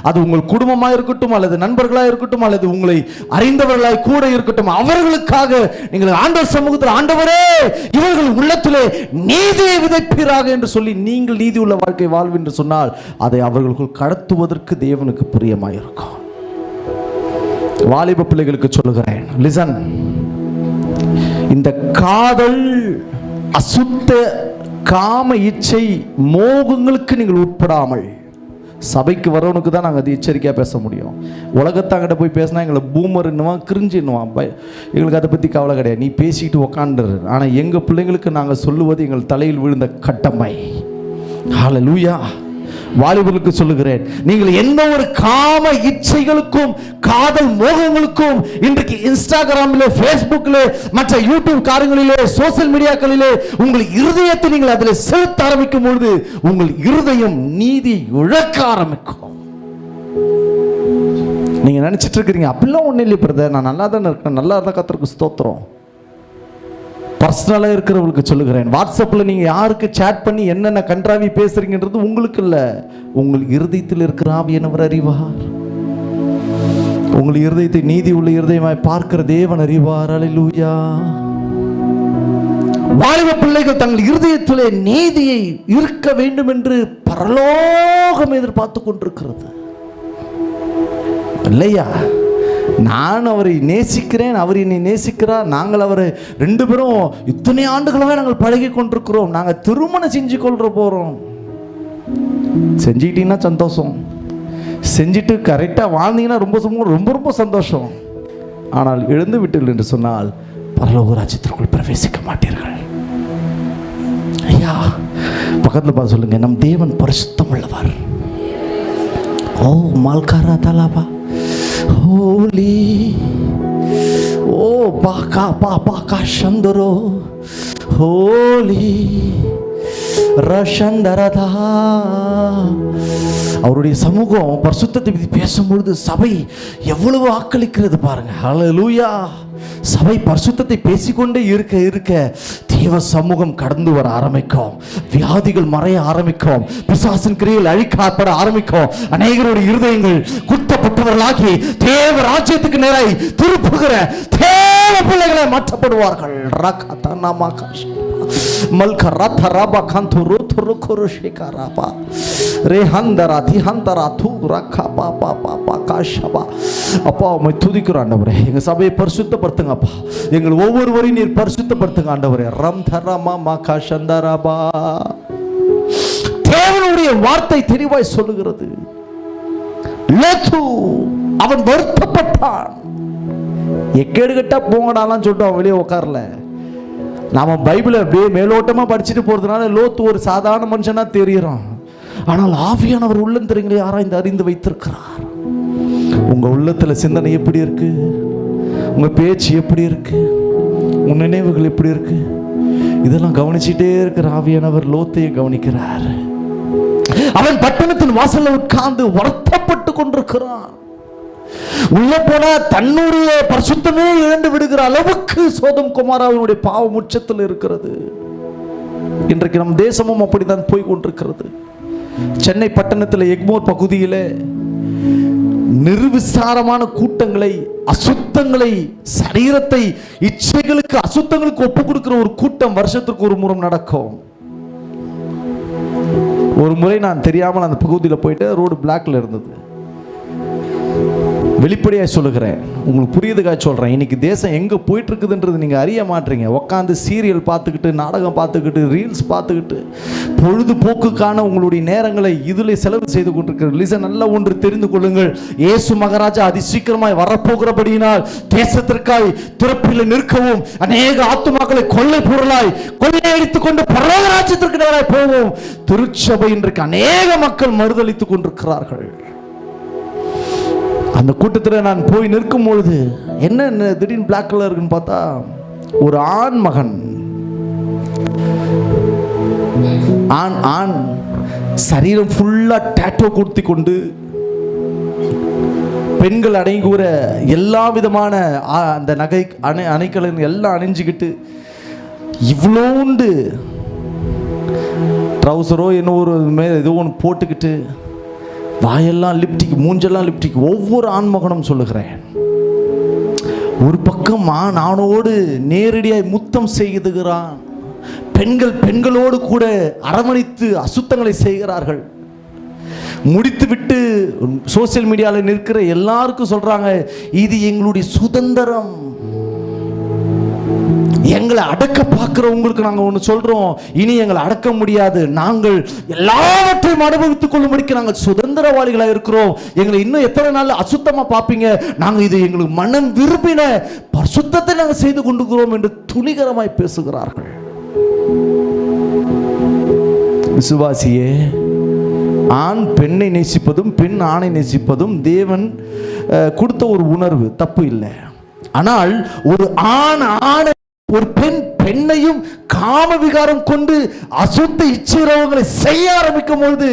அது உங்கள் குடும்பமாக இருக்கட்டும் அல்லது நண்பர்களாக இருக்கட்டும் அல்லது உங்களை அறிந்தவர்களாய் கூட இருக்கட்டும், அவர்களுக்காக நீங்கள் ஆண்டவர் சமூகத்தில், ஆண்டவரே இவர்கள் உள்ளத்திலே நீதியை விதைப்பீராக என்று சொல்லி நீங்கள் நீதி உள்ள வாழ்க்கை வாழ்வு என்று சொன்னால் அதை அவர்களுக்குள் கடத்துவதற்கு தேவனுக்கு பிரியமாயிருக்கும். வாலிப பிள்ளைகளுக்கு சொல்லுகிறேன், லிசன். இந்த காதல், அசுத்த காம இச்சை மோகங்களுக்கு நீங்கள் உட்படாமல், சபைக்கு வரவனுக்கு தான் நாங்கள் அது எச்சரிக்கையாக பேச முடியும். உலகத்தாங்கிட்ட போய் பேசினா எங்களை பூமர் என்னவான், கிரிஞ்சு என்னவான், எங்களுக்கு அதை பற்றி கவலை கிடையாது, நீ பேசிக்கிட்டு உக்காண்டுரு. ஆனால் எங்கள் பிள்ளைங்களுக்கு நாங்கள் சொல்லுவது எங்கள் தலையில் விழுந்த கட்டமை. ஹல்லேலூயா. வாலிபர்களுக்கு சொல்லுகிறேன், நீங்கள் எந்த ஒரு காம இச்சைகளுக்கும் காதல் மோகங்களுக்கும் இன்றைக்கு இன்ஸ்டாகிராமிலே, ஃபேஸ்புக்கிலே, மற்ற யூடியூப் காரியங்களிலே, சோசியல் மீடியாக்களிலே உங்கள் இருதயத்தை நீங்கள் அதில் செலுத்த ஆரம்பிக்கும் பொழுது உங்கள் இருதயம் நீதி இழக்க ஆரம்பிக்கும். நீங்க நினைச்சிட்டு இருக்கிறீங்க அப்படிலாம் ஒன்றும் இல்லை பிரதர், நான் நல்லா தானே இருக்கேன், நல்லா இருந்தால் கர்த்தருக்கு ஸ்தோத்திரம். பர்சனலாக இருக்கிறவங்களுக்கு சொல்லுகிறேன், வாட்ஸ்அப்பில் நீங்கள் யாருக்கு சேட் பண்ணி என்னென்ன கன்றாவி பேசுறீங்கன்றது உங்களுக்கு இல்லை, உங்கள் இருதயத்தில் இருக்கிற ஆவியானவர் அறிவார். உங்கள் இருதயத்தை நீதி உள்ள இருதயமாய் பார்க்கிற தேவன் அறிவார். அல்லேலூயா. வாலிப பிள்ளைகள் தங்கள் இருதயத்திலே நீதியை இருக்க வேண்டும் என்று பரலோகம் எதிர்பார்த்து கொண்டிருக்கிறது இல்லையா? நான் அவரை நேசிக்கிறேன், அவர் என்னை நேசிக்கிறார், நாங்கள் அவரை 2 பேரும் இத்தனை ஆண்டுகளாக நாங்கள் பழகி கொண்டிருக்கிறோம், நாங்கள் திருமணம் செஞ்சு கொள்ற போகிறோம். செஞ்சுக்கிட்டீங்கன்னா சந்தோஷம், செஞ்சுட்டு கரெக்டாக வாழ்ந்தீங்கன்னா ரொம்ப ரொம்ப சந்தோஷம். ஆனால் எழுந்து விட்டீர்கள் என்று சொன்னால் பரலோக ராஜ்யத்திற்குள் பிரவேசிக்க மாட்டீர்கள். ஐயா, பக்கத்தில் பார்த்து சொல்லுங்க, நம் தேவன் பரிசுத்தம் உள்ளவர். ஓ மால்காரா தலாபா holy oh baka shandoro holy rashandarada. அவருடைய சமூகம் பரிசுத்தத்தை பற்றி பேசும்பொழுது சபை எவ்வளவு ஆக்களிக்கிறது பாருங்க. ஹல்லேலூயா. சபை பரிசுத்தத்தை பேசிக்கொண்டே இருக்க இருக்க தேவ சமூகம் கடந்து வர ஆரம்பிக்கும், வியாதிகள் மறைய ஆரம்பிக்கும், பிசாசின் கிரியைகள் அழிக்கப்பட ஆரம்பிக்கும், அநேகருடைய இருதயங்கள் குத்தப்பட்டவர்களாகி தேவ ராஜ்யத்துக்கு நேராய் திருப்புகிற தேவ பிள்ளைகளை மாற்றப்படுவார்கள். அப்பா உம்மை துதிக்கிறோம் ஆண்டவரே, எங்க சபையை பரிசுத்தப்படுத்துங்கப்பா, எங்கள் ஒவ்வொருவரையும் நீர் பரிசுத்தப்படுத்துங்க ஆண்டவரே. ரம் தரமா மாகா சந்தராபா. தேவனுடைய வார்த்தை தெளிவாய் சொல்லுகிறது, லோத்து அவன் வருத்தப்பட்டான். எக்கேடு கட்டா போங்கடாலாம் சொல்லிட்டு அவன் வெளியே உட்காரல. நாம் பைபிளை அப்படியே மேலோட்டமாக படிச்சுட்டு போகிறதுனால லோத்து ஒரு சாதாரண மனுஷனாக தெரியுறோம். ஆனால் ஆவியானவர் உள்ளந்தரங்களை ஆராய்ந்து அறிந்து வைத்திருக்கிறார். உங்கள் உள்ளத்தில் சிந்தனை எப்படி இருக்கு, உங்கள் பேச்சு எப்படி இருக்கு, உன் நினைவுகள் எப்படி இருக்கு, இதெல்லாம் கவனிச்சுட்டே இருக்கிற ஆவியானவர் லோத்தையும் கவனிக்கிறார். அவன் பட்டணத்தின் வாசல்ல உட்கார்ந்து வருத்தப்பட்டு கொண்டிருக்கிறான். உள்ள போனா தன்னுடைய பரிசுத்தமே இழந்து விடுகிற அளவுக்கு சோதம் குமாராவினுடைய பாவம் உச்சத்தில் இருக்கிறது. இன்றைக்கு நம் தேசமும் அப்படித்தான் போய் கொண்டிருக்கிறது. சென்னை பட்டணத்தில் எக்மோர் பகுதியில் நிர்விசாரமான கூட்டங்களை, அசுத்தங்களை, சரீரத்தை இச்சைகளுக்கு, அசுத்தங்களுக்கு ஒப்பு கொடுக்கிற ஒரு கூட்டம் வருஷத்துக்கு ஒரு முறை நடக்கும். ஒரு முறை நான் தெரியாமல் அந்த பகுதியில் போயிட்டு ரோடு பிளாக்ல இருந்தது. வெளிப்படையாக சொல்லுகிறேன், உங்களுக்கு புரியுதுக்காக சொல்கிறேன். இன்னைக்கு தேசம் எங்கே போயிட்டு இருக்குதுன்றது நீங்கள் அறிய மாட்டீங்க. உட்காந்து சீரியல் பார்த்துக்கிட்டு, நாடகம் பார்த்துக்கிட்டு, ரீல்ஸ் பார்த்துக்கிட்டு, பொழுதுபோக்குக்கான உங்களுடைய நேரங்களை இதில் செலவு செய்து கொண்டிருக்கிற நல்ல ஒன்று தெரிந்து கொள்ளுங்கள். இயேசு மகாராஜா அதி சீக்கிரமாய் வரப்போகிறபடியினால் தேசத்திற்காய் திறப்பில் நிற்கவும், அநேக ஆத்துமாக்களை கொள்ளை பொருளாய் கொள்ளையடித்துக் கொண்டு பரலோக ராஜ்யத்திற்கு நேராய் போவோம். திருச்சபை இன்றைக்கு அநேக மக்கள் மறுதளித்துக் கொண்டிருக்கிறார்கள். அந்த கூட்டத்தில் நான் போய் நிற்கும் பொழுது என்ன திடீர்னு பிளாக் கலர் இருக்குன்னு பார்த்தா ஒரு ஆண் மகன், ஆண் சரீரம் ஃபுல்லா டேட்டோ கொடுத்தி கொண்டு, பெண்கள் அடைங்குற எல்லா விதமான அந்த நகை அணைக்கள் எல்லாம் அணிஞ்சுக்கிட்டு, இவ்வளோண்டு ட்ரௌசரோ என்ன ஒரு ஏதோ ஒன்று போட்டுக்கிட்டு, வாயெல்லாம் லிப்டிக், மூஞ்செல்லாம் லிப்டிக், ஒவ்வொரு ஆண்மகனும் சொல்லுகிறேன். ஒரு பக்கம் ஆணோடு நேரடியாய் முத்தம் செய்கிறான். பெண்களோடு கூட அரவணைத்து அசுத்தங்களை செய்கிறார்கள். முடித்து விட்டு சோசியல் மீடியாவில் நிற்கிற எல்லாருக்கும் சொல்றாங்க, இது எங்களுடைய சுதந்திரம். எங்களை அடக்க பார்க்கிறவங்களுக்கு நாங்கள் ஒன்று சொல்றோம், இனி எங்களை அடக்க முடியாது, நாங்கள் எல்லாவற்றையும் அனுபவித்துக் கொள்ளும்படிக்கு நாங்கள் சுதந்திரவாளிகளாக இருக்கிறோம். எங்களை இன்னும் எத்தனை நாள் அசுத்தமா பார்ப்பீங்க, நாங்கள் இது எங்களுக்கு மனம் விரும்பின பரிசுத்தத்தை நாங்கள் செய்து கொண்டிருக்கிறோம் என்று துணிகரமாய் பேசுகிறார்கள். விசுவாசியே, ஆண் பெண்ணை நேசிப்பதும் பெண் ஆணை நேசிப்பதும் தேவன் கொடுத்த ஒரு உணர்வு, தப்பு இல்லை. ஆனால் ஒரு ஆணை, ஒரு பெண்ணையும் காம விகாரம் கொண்டு அசுத்த இச்சைகளை செய்ய ஆரம்பிக்கும் பொழுது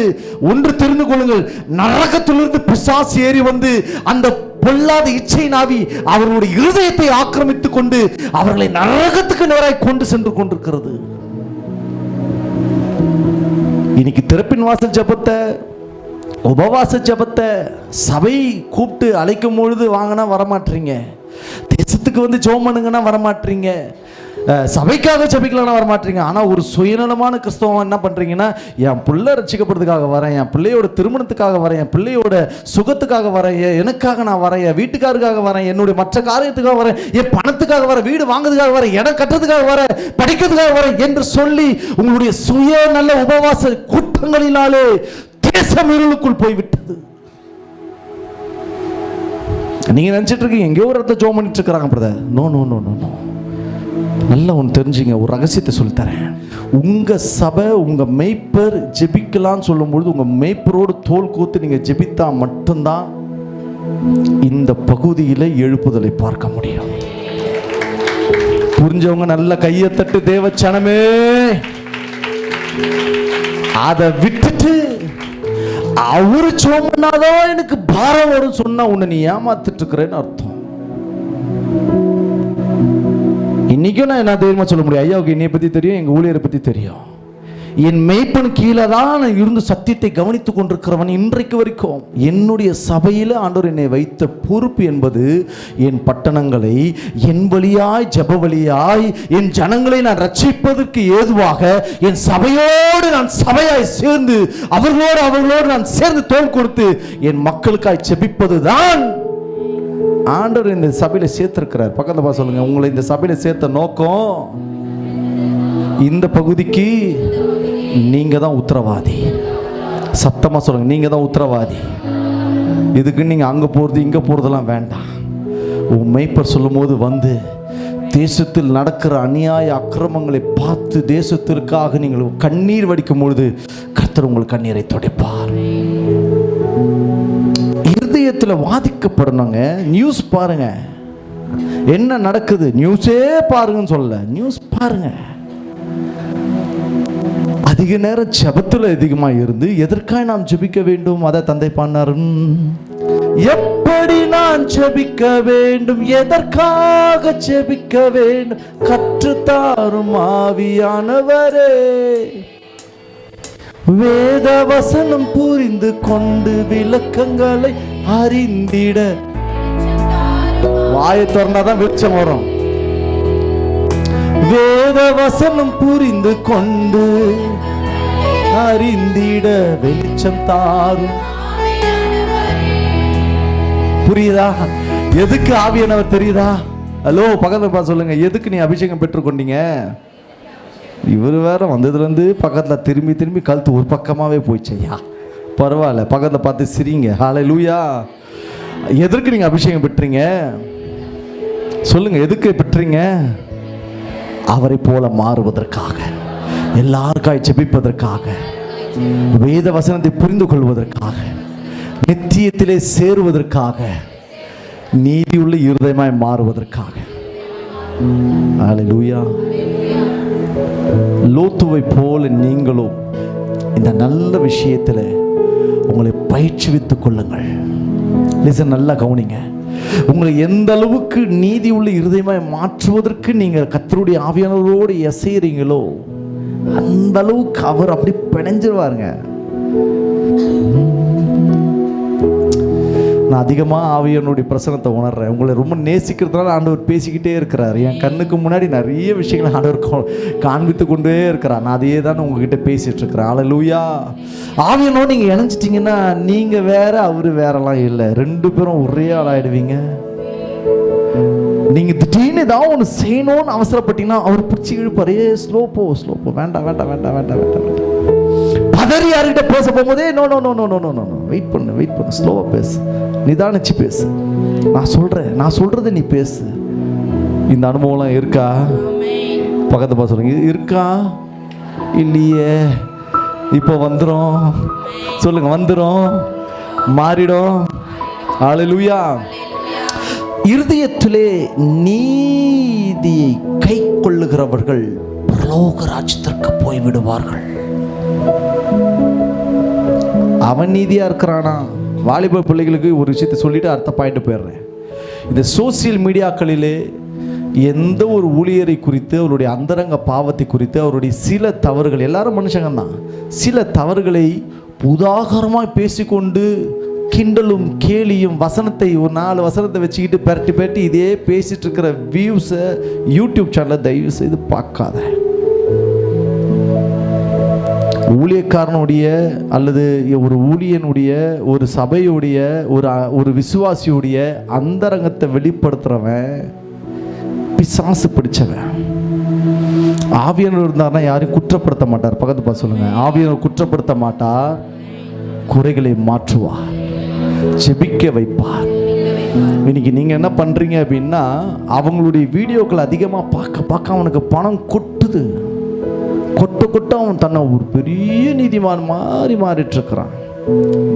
ஒன்று தெரிந்து கொள்ளுங்கள், நரகத்திலிருந்து பிசாசு ஏறி வந்து அந்த பொல்லாத இச்சை நாவி அவர்களுடைய இருதயத்தை ஆக்கிரமித்துக் கொண்டு அவர்களை நரகத்துக்கு நேராய் கொண்டு சென்று கொண்டிருக்கிறது. இன்னைக்கு திறப்பின் வாசல் ஜெபத்தை, உபவாச ஜெபத்தை சபை கூப்பிட்டு அழைக்கும் பொழுது வாங்கினா வரமாட்டீங்க. தேசத்துக்கு வந்து ஜெபம் பண்ணுங்கன்னா வரமாட்டீங்க. சபைக்காக ஜெபிக்கலன்னா வரமாட்டீங்க. ஆனால் ஒரு சுயநலமான கிறிஸ்தவம் என்ன பண்ணுறீங்கன்னா, என் பிள்ளை ரட்சிக்கப்படுறதுக்காக வரேன், என் பிள்ளையோட திருமணத்துக்காக வரேன், என் பிள்ளையோட சுகத்துக்காக வரேன், எனக்காக நான் வரேன், என் வீட்டுக்காருக்காக வரேன், என்னுடைய மற்ற காரியத்துக்காக வரேன், என் பணத்துக்காக வரேன், வீடு வாங்குறதுக்காக வரேன், இடம் கட்டுறதுக்காக வரேன், படிக்கிறதுக்காக வரேன் என்று சொல்லி உங்களுடைய சுயநல உபவாச கூட்டங்களினாலே தேசம் இருளுக்குள் போய்விட்டது. நீங்க நினைச்சிட்டு இருக்கீங்க எங்கேயோ ஒரு இடத்துல ஜோம் பண்ணிட்டு இருக்கிறாங்க brother. No no no no no. நல்லா ஒன்று தெரிஞ்சுங்க, ஒரு ரகசியத்தை சொல்லித்தரேன். உங்க சபை, உங்க மெய்ப்பர் ஜெபிக்கலான்னு சொல்லும்பொழுது உங்க மெய்ப்பரோடு தோல் கூத்து நீங்க ஜெபித்தா மட்டும்தான் இந்த பகுதியில் எழுப்புதலை பார்க்க முடியும். புரிஞ்சவங்க நல்ல கையை தட்டு தேவச்சனமே. அதை விட்டுட்டு அவரு சோமனாதான் எனக்கு பாரம் வரும் சொன்னா உன்னை நீ ஏமாத்திட்டு இருக்கிறேன்னு அர்த்தம். இன்னைக்கும் நான் என்ன தைரியமா சொல்ல முடியும், ஐயாவுக்கு என்னை பத்தி தெரியும், எங்க ஊழியரை பத்தி தெரியும். என் மெய்ப்பன் கீழே தான் இருந்து சத்தியத்தை கவனித்துக் கொண்டிருக்கிறவன் இன்றைக்கு வரைக்கும். என்னுடைய சபையில் ஆண்டவர் என்னை வைத்த பொறுப்பு என்பது என் பட்டணங்களை என் வழியாய் ஜெப வழியாய் என் ஜனங்களை நான் ரட்சிப்பதற்கு ஏதுவாக என் சபையோடு நான் சபையாய் சேர்ந்து அவர்களோடு நான் சேர்ந்து தோள் கொடுத்து என் மக்களுக்காய் ஜெபிப்பது தான் ஆண்டவர் இந்த சபையில சேர்த்திருக்கிறார். பக்கத்துல பா சொல்லுங்க, உங்களை இந்த சபையில சேர்த்த நோக்கம், இந்த பகுதிக்கு நீங்க தான் உத்தரவாதி. சத்தமா சொல்லுங்க, நீங்க தான் உத்தரவாதி. இதுக்கு நீங்க அங்க போறது இங்க போறதெல்லாம் வேண்டாம். உன் மேய்ப்பர் சொல்லும் போது வந்து தேசத்தில் நடக்கிற அநியாய அக்கிரமங்களை பார்த்து தேசத்திற்காக நீங்கள் கண்ணீர் வடிக்கும் பொழுது கர்த்தர் உங்கள் கண்ணீரை துடைப்பார். இருதயத்தில் வாதிக்கப்படணுங்க. நியூஸ் பாருங்க, என்ன நடக்குது நியூஸே பாருங்கன்னு சொல்ல, நியூஸ் பாருங்க. அதிக நேரம் ஜெபத்தில் அதிகமாக இருந்து எதற்காக நாம் ஜெபிக்க வேண்டும்? அதை தந்தை பாடினார். எப்படி நான் ஜெபிக்க வேண்டும், எதற்காக ஜெபிக்க வேண்டும், கற்றுத்தாரும் ஆவியானவரே. வேத வசனம் புரிந்து கொண்டு விளக்கங்களை அறிந்திட. வாயை திறந்தாதான் வெளிச்சம் வரும். வேத வசனம் புரிந்து கொண்டு அறிந்திட வெளிச்சம் தாரும். புரியுதா? எதுக்கு ஆவியானவர் தெரியுதா? ஹலோ, பக்கத்துல பார்த்து சொல்லுங்க, எதுக்கு நீ அபிஷேகம் பெற்றுக்கொண்டீங்க? இவர் வேற வந்ததுலேருந்து பக்கத்தில் திரும்பி திரும்பி கழுத்து ஒரு பக்கமாகவே போயிச்சையா. பரவாயில்ல, பக்கத்தில் பார்த்து சிரிங்க. ஹல்லேலூயா. எதற்கு நீங்கள் அபிஷேகம் பெற்றீங்க சொல்லுங்க, எதுக்கு பெற்றீங்க? அவரை போல மாறுவதற்காக, எல்லாருக்காய் ஜெபிப்பதற்காக, வேத வசனத்தை புரிந்து கொள்வதற்காக, நித்தியத்திலே சேருவதற்காக, நீதியுள்ள இருதயமாய் மாறுவதற்காக. ஹல்லேலூயா. லோத்துவை போல நீங்களும் இந்த நல்ல விஷயத்தில் உங்களை பயிற்சிவித்துக் கொள்ளுங்கள். லிசன், நல்லா கவனிங்க. உங்களை எந்த அளவுக்கு நீதி உள்ள இருதயமாய் மாற்றுவதற்கு நீங்கள் கர்த்தருடைய ஆவியானவரோடு எசைறீங்களோ அந்த அளவுக்கு அவர் அப்படி பிணைஞ்சிருவாருங்க. நான் அதிகமாக ஆவியானுடைய பிரசனத்தை உணர்றேன். உங்களை ரொம்ப நேசிக்கிறதுனால ஆண்டவர் பேசிக்கிட்டே இருக்கிறார். என் கண்ணுக்கு முன்னாடி நிறைய விஷயங்களை ஆண்டவர் காண்பித்து கொண்டே இருக்கிறார். நான் அதையே தான் உங்ககிட்ட பேசிகிட்டு இருக்கிறேன். ஹல்லேலூயா. ஆவியானோடு நீங்கள் இணைஞ்சிட்டிங்கன்னா நீங்கள் வேற அவர் வேறலாம் இல்லை, ரெண்டு பேரும் ஒரே ஆளாயிடுவீங்க. நீங்கள் திடீர்னு ஏதாவது ஒன்று செய்யணும்னு அவசரப்பட்டீங்கன்னா அவர் பிடிச்சி இழுப்பார். ஸ்லோ போ, வேண்டாம் வேண்டாம் வேண்டாம் வேண்டாம் வேண்டாம். பதறி யார்கிட்ட பேச போகும்போதே no no no no no no no wait பண்ணு, ஸ்லோவாக பேசு, நிதானிச்சு பேசு. நான் சொல்றது நீ பேசு. இந்த அனுபவம்லாம் இருக்கா? பக்கத்து பார்த்து சொல்லுங்க, இருக்கா? இல்லையே. இப்போ வந்துடும் சொல்லுங்க, வந்துடும், மாறிடும். ஹல்லேலூயா. இருதயத்திலே நீதியை கை கொள்ளுகிறவர்கள் பரலோக ராஜ்யத்திற்கு போய்விடுவார்கள். அவன் நீதியா இருக்கிறானா? வாலிப பிள்ளைகளுக்கு ஒரு விஷயத்தை சொல்லிட்டு அடுத்த பாயிண்ட் போயிடுறேன். இந்த சோசியல் மீடியாக்களிலே எந்த ஒரு ஊழியரை குறித்து, அவருடைய அந்தரங்க பாவத்தை குறித்து, அவருடைய சில தவறுகள், எல்லாரும் மனுஷங்கள்தான், சில தவறுகளை உதாகரமாக பேசிக்கொண்டு கிண்டலும் கேலியும் வசனத்தை ஒரு 4 வசனத்தை வச்சுக்கிட்டு பெரட்டி இதே பேசிட்டு இருக்கிற வியூஸை யூடியூப் சேனலை தயவு செய்து பார்க்காத. ஊழியக்காரனுடைய அல்லது ஒரு ஊழியனுடைய, ஒரு சபையுடைய, ஒரு விசுவாசியுடைய அந்தரங்கத்தை வெளிப்படுத்துறவன் பிசாசு பிடிச்சவன். ஆவியானவர் இருந்தார்னா யாரையும் குற்றப்படுத்த மாட்டார். பக்கத்து பார்த்து சொல்லுங்க, ஆவியானவர் குற்றப்படுத்த மாட்டார், குறைகளை மாற்றுவார், ஜெபிக்க வைப்பார். இன்னைக்கு நீங்க என்ன பண்றீங்க அப்படின்னா, அவங்களுடைய வீடியோக்களை அதிகமாக பார்க்க அவனுக்கு பணம் கொட்டுது. கொட்ட அவன் தன்னை ஒரு பெரிய நீதிமான் மாறிட்டு இருக்கிறான்.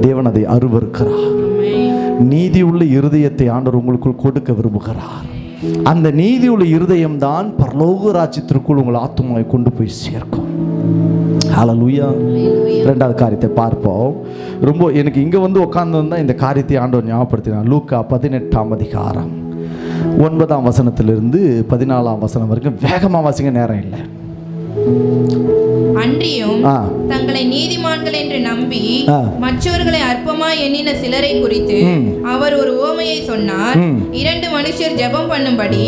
தேவன் அதை அருவருக்கிறார். நீதி உள்ள இருதயத்தை ஆண்டவர் உங்களுக்குள் கொடுக்க விரும்புகிறார். அந்த நீதி உள்ள இருதயம் தான் பரலோக ராஜ்யத்திற்குள் உங்கள் ஆத்துமாவை கொண்டு போய் சேர்க்கும். ஹல்லேலூயா. ரெண்டாவது காரியத்தை பார்ப்போம். ரொம்ப எனக்கு இங்கே வந்து உட்கார்ந்து இந்த காரியத்தை ஆண்டவர் ஞாபகப்படுத்தினார். லூக்கா 18ஆம் அதிகாரம் 9ஆம் வசனத்திலிருந்து 14ஆம் வசனம் வரைக்கும் வேகமாக வாசிங்க, நேரம் இல்லை. அன்றியும் தங்களை நீதிமான்கள் என்று நம்பி மற்றவர்களை அற்பமாய் எண்ணின சிலரை குறித்து அவர் ஒரு உவமையை சொன்னார். 2 மனுஷர் ஜெபம் பண்ணும்படி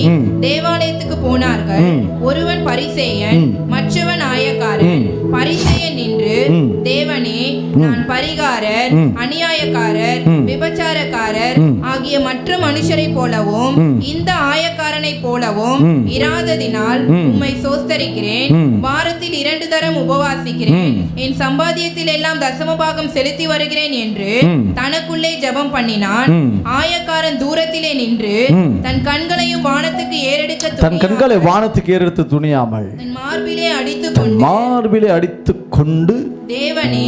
தேவாலயத்துக்கு போனார்கள். ஒருவன் பரிசேயன், மற்றவன் ஆயக்காரன். பரிசேயன் நின்று, தேவனே, நான் பரிகாரர், அநியாயக்காரர், விபச்சாரக்காரர் ஆகிய மற்ற மனுஷரை போலவும் இந்த ஆயக்காரனை போலவும் இராததினால் உம்மை சோஸ்தரிக்கிறேன். வாரத்தில் 2 தரம் உபவாசிக்கிறேன், என் சம்பாத்தியத்தில் எல்லாம் தசமபாகம் செலுத்தி வருகிறேன் என்று தனக்குள்ளே ஜெபம் பண்ணினான். ஆயக்காரன் தூரத்திலே நின்று தன் கண்களையும் வானத்துக்கு ஏறெடுத்து துணியாமல் தன் மார்பிலே அடித்துக்கொண்டு தேவனே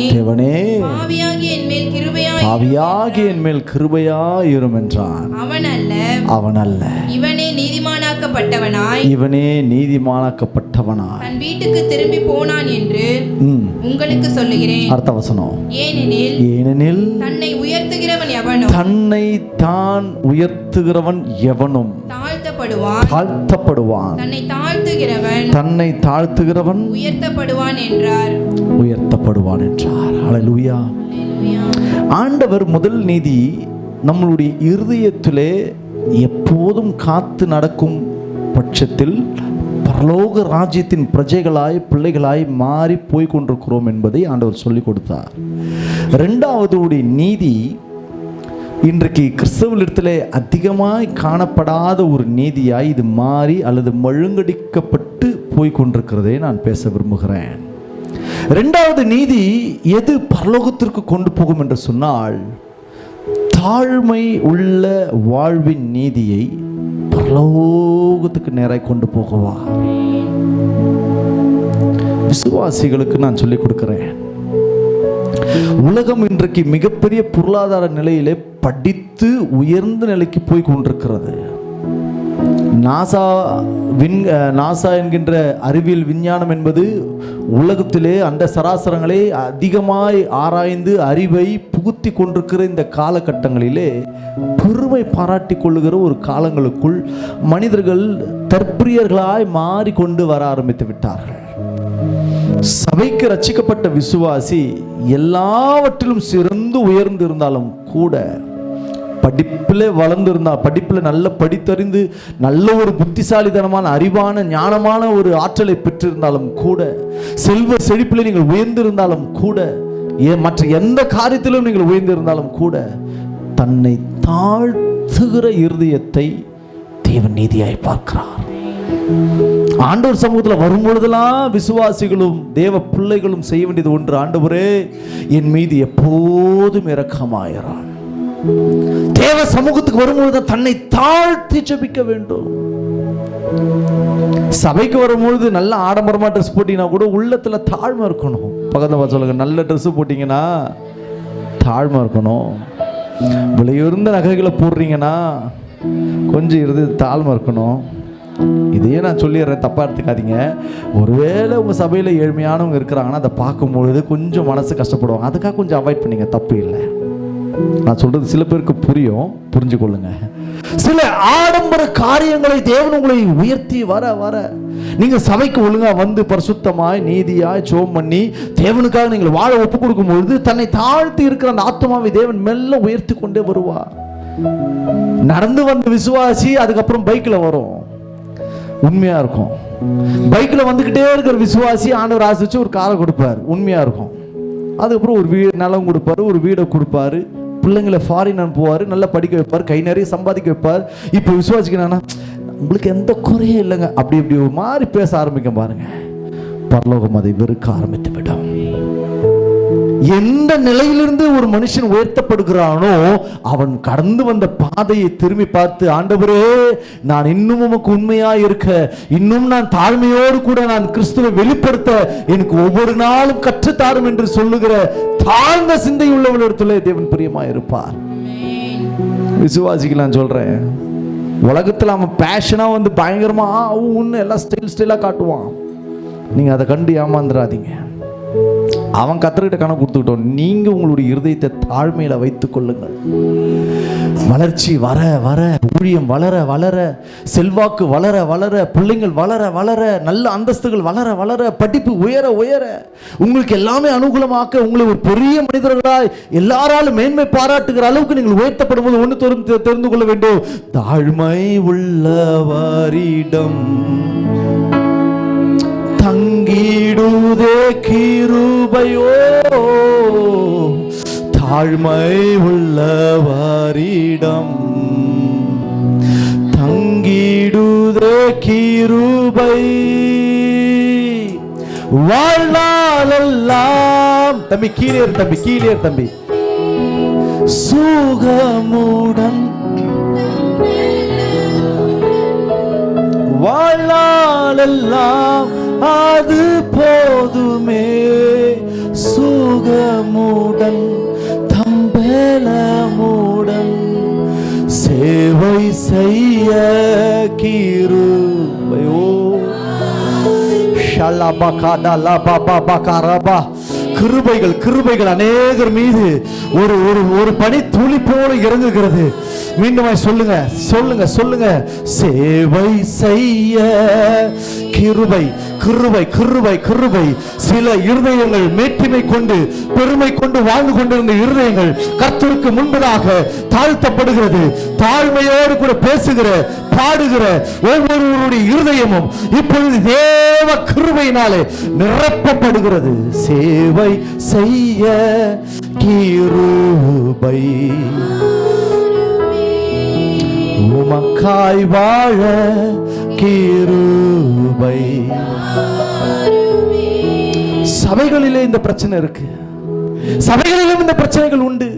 பாவியாகிய என் மேல் கிருபையாயிரும் என்றான். அவன் அல்ல இவனே நீதிமானாக்கப்பட்டவனாய் தன் வீட்டுக்கு திரும்பி போனான் என்று உங்களுக்கு சொல்லுகிறேன். அர்த்த வசனம். ஏனெனில் தன்னை உயர்த்துகிறவன் எவனும் தாழ்த்தப்படுவான், தன்னை தாழ்த்துகிறவன் உயர்த்தப்படுவான் என்றார். ஹல்லேலூயா. ஆண்டவர் முதல் நீதி நம்மளுடைய இருதயத்திலே எப்போதும் காத்து நடக்கும் பட்சத்தில் பரலோக ராஜ்யத்தின் பிரஜைகளாய் பிள்ளைகளாய் மாறி போய் கொண்டிருக்கிறோம் என்பதை ஆண்டவர் சொல்லிக் கொடுத்தார். இரண்டாவது நீதி இன்றைக்கு கிறிஸ்தவத்திலே அதிகமாய் காணப்படாத ஒரு நீதியாய் இது மாறி அல்லது மழுங்கடிக்கப்பட்டு போய் கொண்டிருக்கிறதை நான் பேச விரும்புகிறேன். இரண்டாவது நீதி எது பரலோகத்திற்கு கொண்டு போகும் என்று சொன்னால், தாழ்மை உள்ள வாழ்வின் நீதியை பரலோகத்துக்கு நேராய் கொண்டு போகவா. விசுவாசிகளுக்கு நான் சொல்லிக் கொடுக்கிறேன். உலகம் இன்றைக்கு மிகப்பெரிய பொருளாதார நிலையிலே படித்து உயர்ந்த நிலைக்கு போய் கொண்டிருக்கிறது. நாசா என்கின்ற அறிவியல் விஞ்ஞானம் என்பது உலகத்திலே அந்த சராசரங்களை அதிகமாய் ஆராய்ந்து அறிவை புகுத்தி கொண்டிருக்கிற இந்த காலகட்டங்களிலே பெருமை பாராட்டி கொள்ளுகிற ஒரு காலங்களுக்குள் மனிதர்கள் தற்பிரியர்களாய் மாறிக்கொண்டு வர ஆரம்பித்து விட்டார்கள். சபைக்கு ரட்சிக்கப்பட்ட விசுவாசி எல்லாவற்றிலும் சிறந்து உயர்ந்து இருந்தாலும் கூட, படிப்பில் வளர்ந்திருந்தால், படிப்பில் நல்ல படித்தறிந்து நல்ல ஒரு புத்திசாலித்தனமான அறிவான ஞானமான ஒரு ஆற்றலை பெற்றிருந்தாலும் கூட, செல்வ செழிப்பில் நீங்கள் உயர்ந்திருந்தாலும் கூட, மற்ற எந்த காரியத்திலும் நீங்கள் உயர்ந்திருந்தாலும் கூட, தன்னை தாழ்த்துகிற இருதயத்தை தேவன் நீதியாய் பார்க்கிறார். ஆண்டவர் சமூகத்தில் வரும்பொழுதெல்லாம் விசுவாசிகளும் தேவ பிள்ளைகளும் செய்ய வேண்டியது ஒன்று, ஆண்டவரே என் மீது எப்போதும் இரக்கமாயிரான். தேவ சமூகத்துக்கு வரும்பொழுது தன்னை தாழ்த்தி ஜெபிக்க வேண்டும். சபைக்கு வரும்பொழுது நல்ல ஆடம்பரமா ட்ரெஸ் போட்டீங்கன்னா கூட உள்ளத்துல தாழ்மை இருக்கணும். பக்கத்துல சொல்லுங்க, நல்ல ட்ரெஸ் போட்டீங்கன்னா தாழ்மை இருக்கணும். விலையுறந்த நகைகளை போடுறீங்கன்னா கொஞ்சம் இருந்து தாழ்மை இருக்கணும். இதையே நான் சொல்லிடுறேன், தப்பா எடுத்துக்காதீங்க. ஒருவேளை உங்க சபையில ஏழ்மையானவங்க இருக்கிறாங்கன்னா அதை பார்க்கும்பொழுது கொஞ்சம் மனசு கஷ்டப்படுவாங்க. அதுக்காக கொஞ்சம் அவாய்ட் பண்ணிங்க, தப்பு இல்லை. நான் சொல்றது சில பேருக்கு புரியும், புரிஞ்சு கொள்ளுங்க. சில ஆடம்பர காரியங்களை தேவன் உங்களை உயர்த்தி வர வர நீங்க சபைக்கு ஒழுங்கா வந்து பரிசுத்தமாய் நீதியாய் ஜெபம் பண்ணி தேவனுக்காக நீங்கள் வாழ ஒப்பு கொடுக்கும் பொழுது தன்னை தாழ்த்தி இருக்கிற அந்த ஆத்மாவை தேவன் மெல்ல உயர்த்தி கொண்டே வருவார். நடந்து வந்த விசுவாசி அதுக்கப்புறம் பைக்ல வரும், உண்மையா இருக்கும். பைக்ல வந்துகிட்டே இருக்கிற விசுவாசி ஆண்டவர் ஆசிச்சு ஒரு காரை கொடுப்பார், உண்மையா இருக்கும். அதுக்கப்புறம் ஒரு வீடு நிலம் கொடுப்பாரு, ஒரு வீடை கொடுப்பாரு, பிள்ளைங்களை ஃபாரின் அனுப்புவார், நல்லா படிக்க வைப்பார், கை நிறைய சம்பாதிக்க வைப்பார். இப்போ விசுவாசிக்கணும்னா உங்களுக்கு எந்த குறையும் இல்லைங்க, அப்படி இப்படி ஒரு மாதிரி பேச ஆரம்பிக்க பாருங்க, பரலோகம் அதை வெறுக்க ஆரம்பித்து விடும். எந்த நிலையிலிருந்து ஒரு மனுஷன் உயர்த்தப்படுகிறானோ அவன் கடந்து வந்த பாதையை திரும்பி பார்த்து, ஆண்டவரே நான் இன்னும் உமக்கு உண்மையா இருக்க, இன்னும் நான் தாழ்மையோடு கூட நான் கிறிஸ்துவை வெளிப்படுத்த எனக்கு ஒவ்வொரு நாளும் கற்றுத்தாரும் என்று சொல்லுகிற தாழ்ந்த சிந்தை உள்ளவர்களிடத்திலே தேவன் பிரியமா இருப்பார். விசுவாசிக்கு நான் சொல்றேன், உலகத்தில் அவன் பேஷனா வந்து பயங்கரமா ஒன்று எல்லாம் ஸ்டைலா காட்டுவான். நீங்க அதை கண்டு ஏமாந்துடாதீங்க. அவன் கத்தர்கிட்ட கணக்கு கொடுத்துக்கிட்டோம். நீங்க உங்களுடைய இருதயத்தை தாழ்மையில வைத்துக் கொள்ளுங்கள். வளர்ச்சி வர வர, ஊழியம் வளர வளர, செல்வாக்கு வளர வளர, பிள்ளைங்கள் வளர வளர, நல்ல அந்தஸ்துகள் வளர வளர, படிப்பு உயர உயர, உங்களுக்கு எல்லாமே அனுகூலமாக்க உங்களை ஒரு பெரிய மனிதர்களாய் எல்லாராலும் மேன்மை பாராட்டுகிற அளவுக்கு நீங்கள் உயர்த்தப்படும் போது ஒன்று தெரிந்து கொள்ள வேண்டும், தாழ்மை உள்ளவரிடம் தங்கிடுதே கிருபையோ, தாழ்மை உள்ளவரிடம் தங்கிடுதே கிருபை. வாழ்நாளெல்லாம் தம்பி கீழே இரு தம்பி, கீழே இரு தம்பி. சுகமுடன் வாழ்நாளெல்லாம் அது போதுமே, சுகமுடன் தம்பலமுடன் சேவை செய்ய கிருபையோ. கிருபைகள் கிருபைகள் அநேகர் மீது ஒரு ஒரு ஒரு பனி துளி போல இறங்குகிறது. மீண்டும் சொல்லுங்க சொல்லுங்க சொல்லுங்க. சேவை செய்ய கிருபை கிருபை கிருபை கிருபை. சில இருதயங்கள் மேட்டிமை கொண்டு பெருமை கொண்டு வாழ்ந்து கொண்டிருந்த இருதயங்கள் கர்த்தருக்கு முன்பதாக தாழ்த்தப்படுகிறது. தாழ்மையோடு கூட பேசுகிற பாடுகிற ஒவ்வொருவருடைய இருதயமும் இப்பொழுது தேவ கிருபையினாலே நிரப்பப்படுகிறது. சேவை செய்ய கிருபை, உமக்காய் வாழ கிருபை. சபைகளிலே இந்த பிரச்சனை இருக்கு, சபைகளிலும் இந்த பிரச்சனைகள் உண்டு.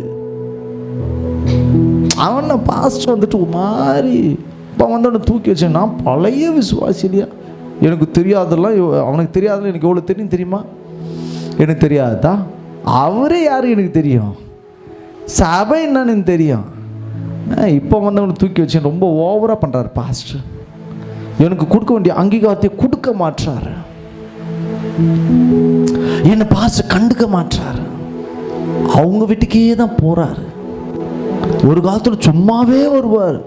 அவன் பாஸ்டர் வந்துட்டு மாதிரி இப்போ வந்து தூக்கி வச்சேன். நான் பழைய விசுவாசி இல்லையா, எனக்கு தெரியாதெல்லாம் அவனுக்கு தெரியாதெல்லாம் எனக்கு எவ்வளோ தெரியும் தெரியுமா? எனக்கு தெரியாதா? அவரே யார் எனக்கு தெரியும், சபை என்னன்னு எனக்கு தெரியும். இப்போ வந்து அவனை தூக்கி வச்சேன். ரொம்ப ஓவராக பண்ணுறாரு பாஸ்டர். எனக்கு கொடுக்க வேண்டிய அங்கீகாரத்தை கொடுக்க மாட்டாரு, என்னை பாஸ்டர் கண்டுக்க மாட்டாரு. அவங்க வீட்டுக்கே தான் போறாரு. ஒரு காலத்தில் சும்மாவே வருவார்.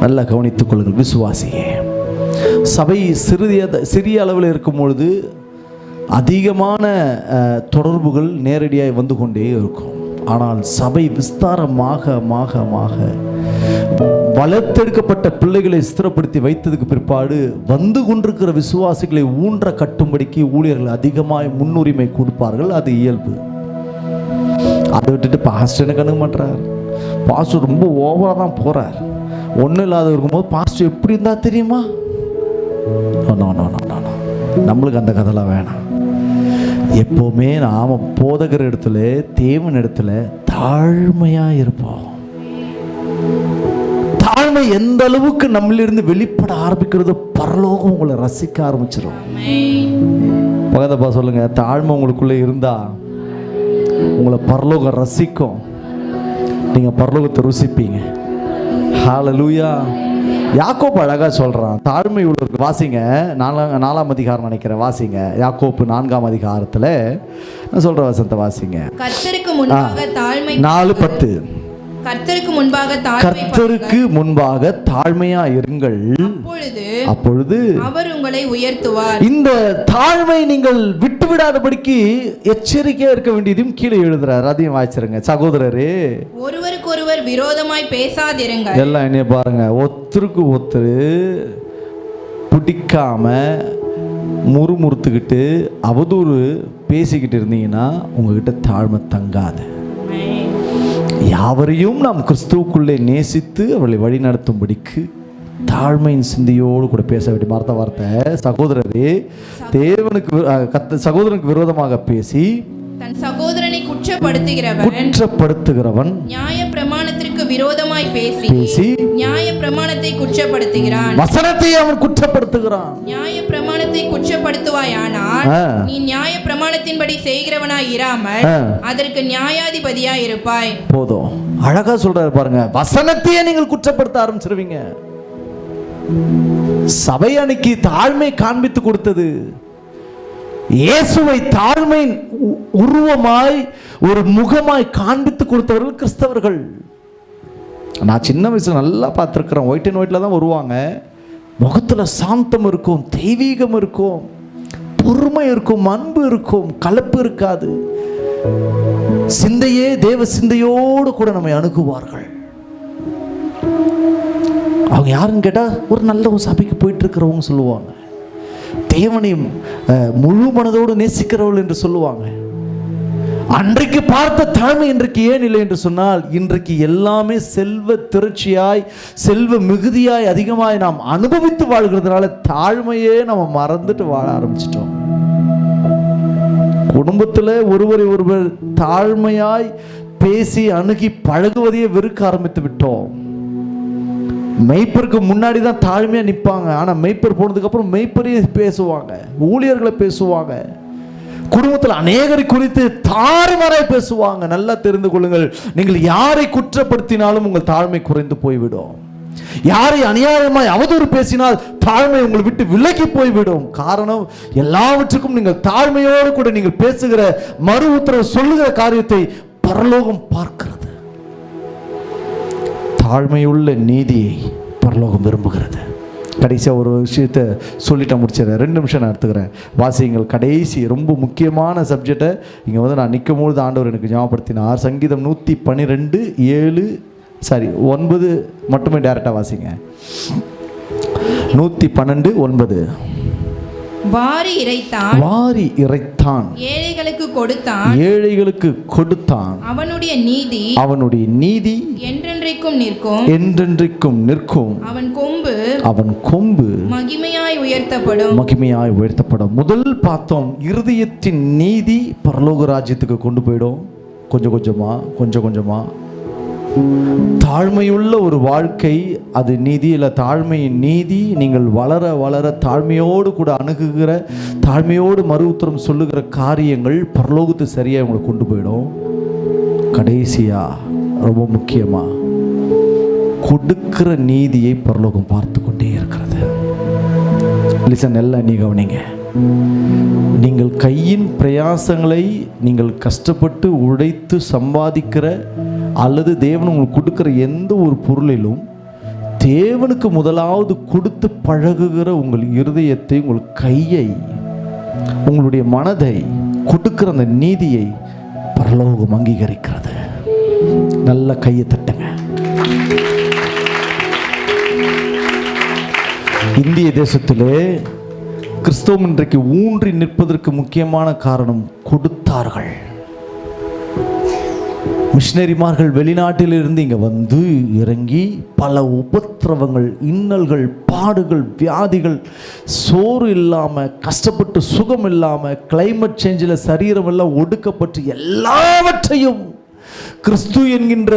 நல்லா கவனித்துக் கொள்ளுங்கள் விசுவாசியே. சபை சிறிய அளவில் இருக்கும் பொழுது அதிகமான தொடர்புகள் நேரடியாக வந்து கொண்டே இருக்கும். ஆனால் சபை விஸ்தாரமாக வளர்த்தெடுக்கப்பட்ட பிள்ளைகளை ஸ்திரப்படுத்தி வைத்ததுக்கு பிற்பாடு வந்து கொண்டிருக்கிற விசுவாசிகளை ஊன்ற கட்டும்படிக்கு ஊழியர்கள் அதிகமாக முன்னுரிமை கொடுப்பார்கள். அது இயல்பு. அதை விட்டுட்டு பாஸ்டர் கண்டுக்க மாட்டார். பாஸ்டர் ரொம்ப ஓவராக தான் போகிறார். ஒன்றும் இல்லாத இருக்கும்போது பாஸ்டர் எப்படி இருந்தால் தெரியுமா? நம்மளுக்கு அந்த கதைலாம் வேணாம். எப்போவுமே நாம் போதகர் இடத்துல தேவன் இடத்துல தாழ்மையாக இருப்போம். தாழ்மை எந்த அளவுக்கு நம்மளிருந்து வெளிப்பட ஆரம்பிக்கிறது, பரலோகம் உங்களை ரசிக்க ஆரம்பிச்சிடும். பகதப்பா சொல்லுங்க, தாழ்மை உங்களுக்குள்ளே இருந்தா உங்களை பரலோகம் ரசிக்கும். நீங்கள் பரலோகத்தை ருசிப்பீங்க. ஹல்லேலூயா. யாக்கோப்பு அழகா சொல்றான் தாழ்மை உள்ளவருக்கு. வாசிங்க 4ஆம் அதிகாரம் நினைக்கிறேன், வாசிங்க யாக்கோப்பு 4ஆம் அதிகாரத்துல நான் சொல்ற வசனத்தை வாசிங்க. கர்த்தருக்கு முன்பாக தாழ்மை 4:10. கர்த்தருக்கு முன்பாக தாழ்மையா இருங்கள், அப்பொழுது அவர் உங்களை உயர்த்துவார். இந்த தாழ்மை நீங்கள் விட்டுவிடாதபடிக்கு எச்சரிக்கையா இருக்க வேண்டியதையும் கீழே எழுதுறாரு. அதையும் வாசிச்சிருங்க சகோதரரே. ஒருவருக்கொருவர் விரோதமாய் பேசாதிருங்கள். எல்லாம் என்ன பாருங்க, ஒருத்தருக்கு ஒருத்தர் பிடிக்காம முறுமுறுத்துக்கிட்டு அவதூறு பேசிக்கிட்டு இருந்தீங்கன்னா உங்ககிட்ட தாழ்மை தங்காது. யாவரையும் நாம் கிறிஸ்துவுக்குள்ளே நேசித்து அவர்களை வழி நடத்தும்படிக்கு தாழ்மையின் சிந்தையோடு கூட பேச வேண்டிய வார்த்தை. சகோதரரே, தேவனுக்கு சகோதரனுக்கு விரோதமாக பேசி தன் சகோதரனை குற்றப்படுத்துகிறவன் நியாய பிரமாணத்திற்கு விரோதமாய் பேசி நியாய பிரமாணத்தை குற்றப்படுத்துகிறான். வசனத்தை அவன் குற்றப்படுத்துகிறான். நியாய பிரமாணத்தை குற்றப்படுத்துவாயானால் நீ நியாய பிரமாணத்தின்படி செய்கிறவனாய் இராமல் அதற்கு நியாயாதிபதியாய் இருப்பாய். போதும், அழகா சொல்றாரு பாருங்க. வசனத்தையே நீங்கள் குற்றப்படுத்த ஆரம்பிச்சிருவீங்க. சபை அன்னைக்கு தாழ்மை காண்பித்து கொடுத்தது. இயேசுவை தாழ்மை உருவமாய் ஒரு முகமாய் காண்பித்து கொடுத்தவர்கள் கிறிஸ்தவர்கள். நான் சின்ன வயசுல நல்லா பார்த்துருக்கிறேன். ஒயிட் அண்ட் ஒயிட்ல தான் வருவாங்க. முகத்துல சாந்தம் இருக்கும், தெய்வீகம் இருக்கும், பொறுமை இருக்கும், அன்பு இருக்கும், கலப்பு இருக்காது. சிந்தையே தேவ சிந்தையோடு கூட நம்மை அணுகுவார்கள். அவங்க யாருன்னு கேட்டா ஒரு நல்ல ஒரு சபைக்கு போயிட்டு இருக்கிறவங்க சொல்லுவாங்க. தேவனையும் முழு மனதோடு நேசிக்கிறவர்கள் என்று சொல்லுவாங்க. அன்றைக்கு பார்த்த தாழ்மை இன்றைக்கு ஏன் இல்லை என்று சொன்னால், இன்றைக்கு எல்லாமே செல்வ திரட்சியாய் செல்வ மிகுதியாய் அதிகமாய் நாம் அனுபவித்து வாழ்கிறதுனால தாழ்மையே நம்ம மறந்துட்டு வாழ ஆரம்பிச்சிட்டோம். குடும்பத்தில் ஒருவரை ஒருவர் தாழ்மையாய் பேசி அணுகி பழகுவதையே வெறுக்க ஆரம்பித்து விட்டோம். மெய்ப்பருக்கு முன்னாடி தான் தாழ்மையாக நிற்பாங்க, ஆனால் மெய்ப்பர் போனதுக்கப்புறம் மெய்ப்பரையே பேசுவாங்க, ஊழியர்களை பேசுவாங்க, குடும்பத்தில் அநேகரை குறித்து தாறுமாறாய் பேசுவாங்க. நல்லா தெரிந்து கொள்ளுங்கள், நீங்கள் யாரை குற்றப்படுத்தினாலும் உங்கள் தாழ்மை குறைந்து போய்விடும். யாரை அநியாயமாய் அவதூறு பேசினால் தாழ்மை உங்களை விட்டு விலகி போய்விடும். காரணம், எல்லாவற்றுக்கும் நீங்கள் தாழ்மையோடு கூட நீங்கள் பேசுகிற மறு உத்தரவு சொல்லுகிற காரியத்தை பரலோகம் பார்க்கிறது. தாழ்மையுள்ள நீதியை பரலோகம் விரும்புகிறது. கடைசியாக ஒரு விஷயத்தை சொல்லிட்டு முடிச்சிடறேன், 2 நிமிஷம் நான் எடுத்துக்கிறேன். வாசியங்கள் கடைசி ரொம்ப முக்கியமான சப்ஜெக்டை இங்கே வந்து நான் நிற்கும் பொழுது ஆண்டவர் எனக்கு ஞாபகப்படுத்தினார். சங்கீதம் 9 மட்டுமே டைரக்டாக வாசிங்க. 112:9. வாரி இறைத்தான், ஏழைகளுக்கு கொடுத்தான், அவனுடைய நீதி என்றென்றைக்கும் நிற்கும், அவன் கொம்பு மகிமையாய் உயர்த்தப்படும். முதல் பார்த்தோம், இருதயத்தின் நீதி பரலோக ராஜ்யத்துக்கு கொண்டு போயிடும். கொஞ்சம் கொஞ்சமா தாழ்மையுள்ள ஒரு வாழ்க்கை, அது நீதி இல்லை. தாழ்மையின் நீதி, நீங்கள் வளர வளர தாழ்மையோடு கூட அணுகுகிற, தாழ்மையோடு மறு உத்தரம் சொல்லுகிற காரியங்கள் பரலோகத்தை சரியாக உங்களை கொண்டு போயிடும். கடைசியா ரொம்ப முக்கியமா, கொடுக்கிற நீதியை பரலோகம் பார்த்து கொண்டே இருக்கிறது. லிசன், எல்லாம் நீ கவனிங்க. நீங்கள் கையின் பிரயாசங்களை நீங்கள் கஷ்டப்பட்டு உழைத்து சம்பாதிக்கிற அல்லது தேவன் உங்களுக்கு கொடுக்கிற எந்த ஒரு பொருளிலும் தேவனுக்கு முதலாவது கொடுத்து பழகுகிற உங்கள் இருதயத்தை, உங்கள் கையை, உங்களுடைய மனதை கொடுக்கிற அந்த நீதியை பரலோகம் அங்கீகரிக்கிறது. நல்ல கையை தட்டுங்க. இந்திய தேசத்திலே கிறிஸ்தவம் இன்றைக்கு ஊன்றி நிற்பதற்கு முக்கியமான காரணம், கொடுத்தார்கள். மிஷனரிமார்கள் வெளிநாட்டிலிருந்து இங்கே வந்து இறங்கி பல உபத்திரவங்கள், இன்னல்கள், பாடுகள், வியாதிகள், சோறு இல்லாமல் கஷ்டப்பட்டு, சுகம் இல்லாமல், கிளைமேட் சேஞ்சில் சரீரம் எல்லாம் ஒடுக்கப்பட்டு எல்லாவற்றையும் கிறிஸ்து என்கின்ற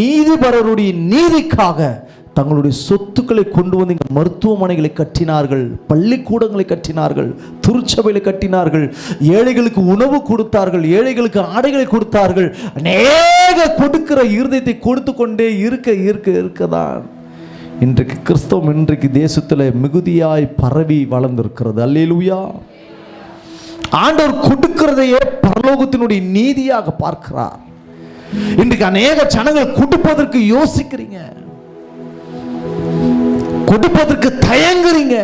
நீதிபரருடைய நீதிக்காக தங்களுடைய சொத்துக்களை கொண்டு வந்து இங்கே மருத்துவமனைகளை கட்டினார்கள், பள்ளிக்கூடங்களை கட்டினார்கள், திருச்சபைகளை கட்டினார்கள், ஏழைகளுக்கு உணவு கொடுத்தார்கள், ஏழைகளுக்கு ஆடைகளை கொடுத்தார்கள். அநேக கொடுக்கிற இருதயத்தை கொடுத்து கொண்டே இருக்கதான் இன்றைக்கு கிறிஸ்தவம் இன்றைக்கு தேசத்தில் மிகுதியாய் பரவி வளர்ந்திருக்கிறது. அல்லேலூயா. ஆண்டவர் கொடுக்கிறதையே பரலோகத்தினுடைய நீதியாக பார்க்கிறார். இன்றைக்கு அநேக ஜனங்கள் கொடுப்பதற்கு யோசிக்கிறீங்க, கொடுப்பதற்கு தயங்குறீங்க.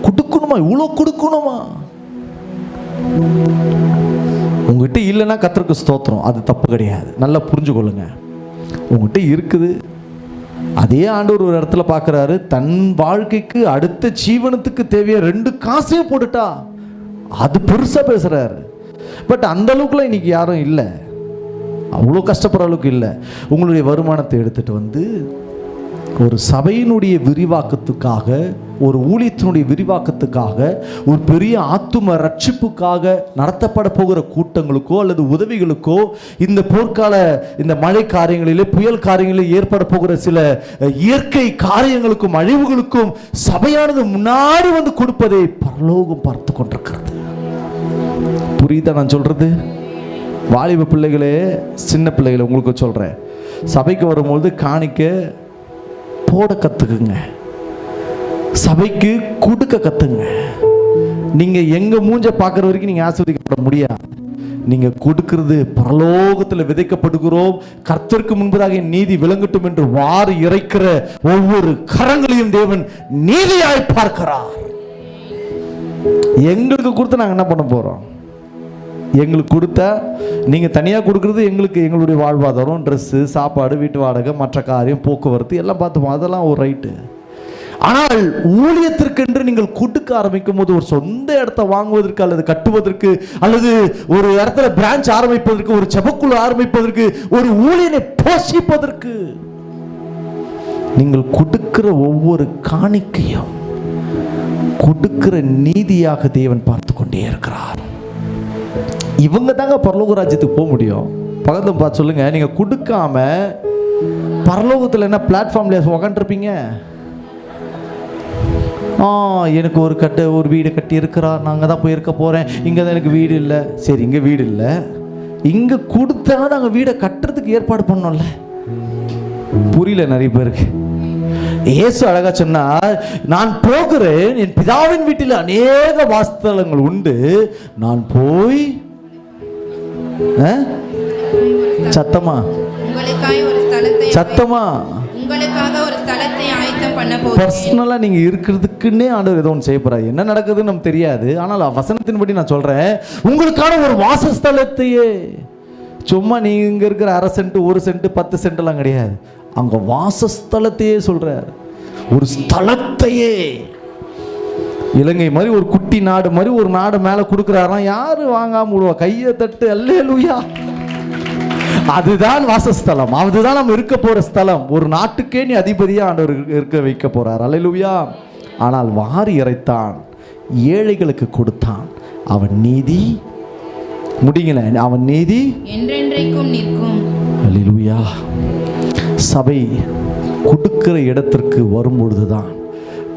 கொடுக்கணுமா? இவ்வளோ கொடுக்கணுமா? உங்ககிட்ட இல்லைன்னா கர்த்தருக்கு ஸ்தோத்திரம், அது தப்பு கிடையாது. நல்லா புரிஞ்சுக்கொள்ளுங்க. உங்ககிட்ட இருக்குது, அதே ஆண்டவர் ஒரு இடத்துல பார்க்குறாரு, தன் வாழ்க்கைக்கு அடுத்த ஜீவனத்துக்கு தேவையா 2 காசையும் போட்டுட்டா அது பெருசாக பேசுகிறாரு. பட் அந்த அளவுக்குலாம் இன்னைக்கு யாரும் இல்லை, அவ்வளோ கஷ்டப்படுற அளவுக்கு இல்லை. உங்களுடைய வருமானத்தை எடுத்துகிட்டு வந்து ஒரு சபையினுடைய விரிவாக்கத்துக்காக, ஒரு ஊழியத்தினுடைய விரிவாக்கத்துக்காக, ஒரு பெரிய ஆத்தும ரட்சிப்புக்காக நடத்தப்பட போகிற கூட்டங்களுக்கோ அல்லது உதவிகளுக்கோ, இந்த போர்க்கால இந்த மழை காரியங்களிலே, புயல் காரியங்களில் ஏற்பட போகிற சில இயற்கை காரியங்களுக்கும் அழிவுகளுக்கும் சபையானது முன்னாடி வந்து கொடுப்பதை பரலோகம் பார்த்து கொண்டிருக்கிறது. புரியுதா நான் சொல்றது? வாலிப பிள்ளைகளே, சின்ன பிள்ளைகளை உங்களுக்கு சொல்றேன், சபைக்கு வரும்போது காணிக்க போட கத்துக்குங்க, சபைக்கு கொடுக்க கத்துங்க. நீங்க எங்க மூஞ்ச பார்க்குற வரைக்கும் நீங்க ஆசீர்வதிக்கப்பட முடியாது. நீங்க கொடுக்கிறது பரலோகத்தில் விதைக்கப்படுகிறோம். கர்த்தருக்கு முன்பதாக நீதி விளங்கட்டும் என்று வாரி இறைக்கிற ஒவ்வொரு கரங்களையும் தேவன் நீதியாய் பார்க்கிறார். எங்களுக்கு கொடுத்து நாங்கள் என்ன பண்ண போறோம்? எங்களுக்கு கொடுத்தா நீங்கள் தனியாக கொடுக்குறது எங்களுக்கு எங்களுடைய வாழ்வாதாரம், ட்ரெஸ்ஸு, சாப்பாடு, வீட்டு வாடகை, மற்ற காரியம், போக்குவரத்து எல்லாம் பார்த்துப்போம், அதெல்லாம் ஒரு ரைட்டு. ஆனால் ஊழியத்திற்கென்று நீங்கள் கொடுக்க ஆரம்பிக்கும் போது, ஒரு சொந்த இடத்த வாங்குவதற்கு அல்லது கட்டுவதற்கு அல்லது ஒரு இடத்துல பிரான்ச் ஆரம்பிப்பதற்கு, ஒரு செபக்குழு ஆரம்பிப்பதற்கு, ஒரு ஊழியனை போஷிப்பதற்கு நீங்கள் கொடுக்கிற ஒவ்வொரு காணிக்கையும் கொடுக்கிற நீதியாக தேவன் பார்த்து கொண்டே இருக்கிறார். இவங்க தாங்க பரலோக ராஜ்யத்துக்கு போக முடியும். பக்கத்தில் பார்த்து சொல்லுங்க, நீங்கள் கொடுக்காம பரலோகத்தில் என்ன பிளாட்ஃபார்ம்ல உக்காண்டிருப்பீங்க? எனக்கு ஒரு வீடு கட்டி இருக்கிறா, நாங்கள் தான் போய் இருக்க போகிறேன், இங்கே தான் எனக்கு வீடு இல்லை. சரி, இங்கே வீடு இல்லை, இங்கே கொடுத்தா நாங்கள் வீடை கட்டுறதுக்கு ஏற்பாடு பண்ணோம்ல. புரியல நிறைய பேருக்கு. இயேசு அழகா சொன்னார், நான் போகிறேன், என் பிதாவின் வீட்டில் அநேக வாசஸ்தலங்கள் உண்டு, நான் போய் சத்தமா உங்களுக்காக ஒரு ஸ்தலத்தை ஆயத்தம் பண்ண போகிறேன். பர்சனலா நீங்க இருக்கிறதுக்குன்னே ஆண்டவர் ஏதோ ஒன்று செய்ய போறாரு. என்ன நடக்குதுன்னு நமக்கு தெரியாது, ஆனால் வசனத்தின்படி நான் சொல்றேன், உங்களுக்கான ஒரு வாசஸ்தலத்தையே. சும்மா நீங்க இங்க இருக்கிற 1/2 சென்ட் 1 சென்ட் 10 சென்ட் எல்லாம் கிடையாது, அங்க வாசஸ்தலத்தையே சொல்றாரு, ஒரு ஸ்தலத்தையே. இலங்கை மாதிரி ஒரு குட்டி நாடு மாதிரி ஒரு நாடு மேல கொடுக்குறாராம். யாரு வாங்காம விடுவா? கையை தட்டு, அல்லேலூயா. அதுதான் வாசஸ்தலம், அதுதான் நம்ம இருக்க போற ஸ்தலம். ஒரு நாட்டுக்கே நீ அதிபதியா ஆண்டவர் இருக்க வைக்க போறார். அல்லேலூயா. ஆனால் வாரி இறைத்தான், ஏழைகளுக்கு கொடுத்தான், அவன் நீதி முடியல, அவன் நீதி என்றென்றைக்கும் நிற்கும். அல்லேலூயா. சபை கொடுக்கிற இடத்திற்கு வரும்பொழுதுதான்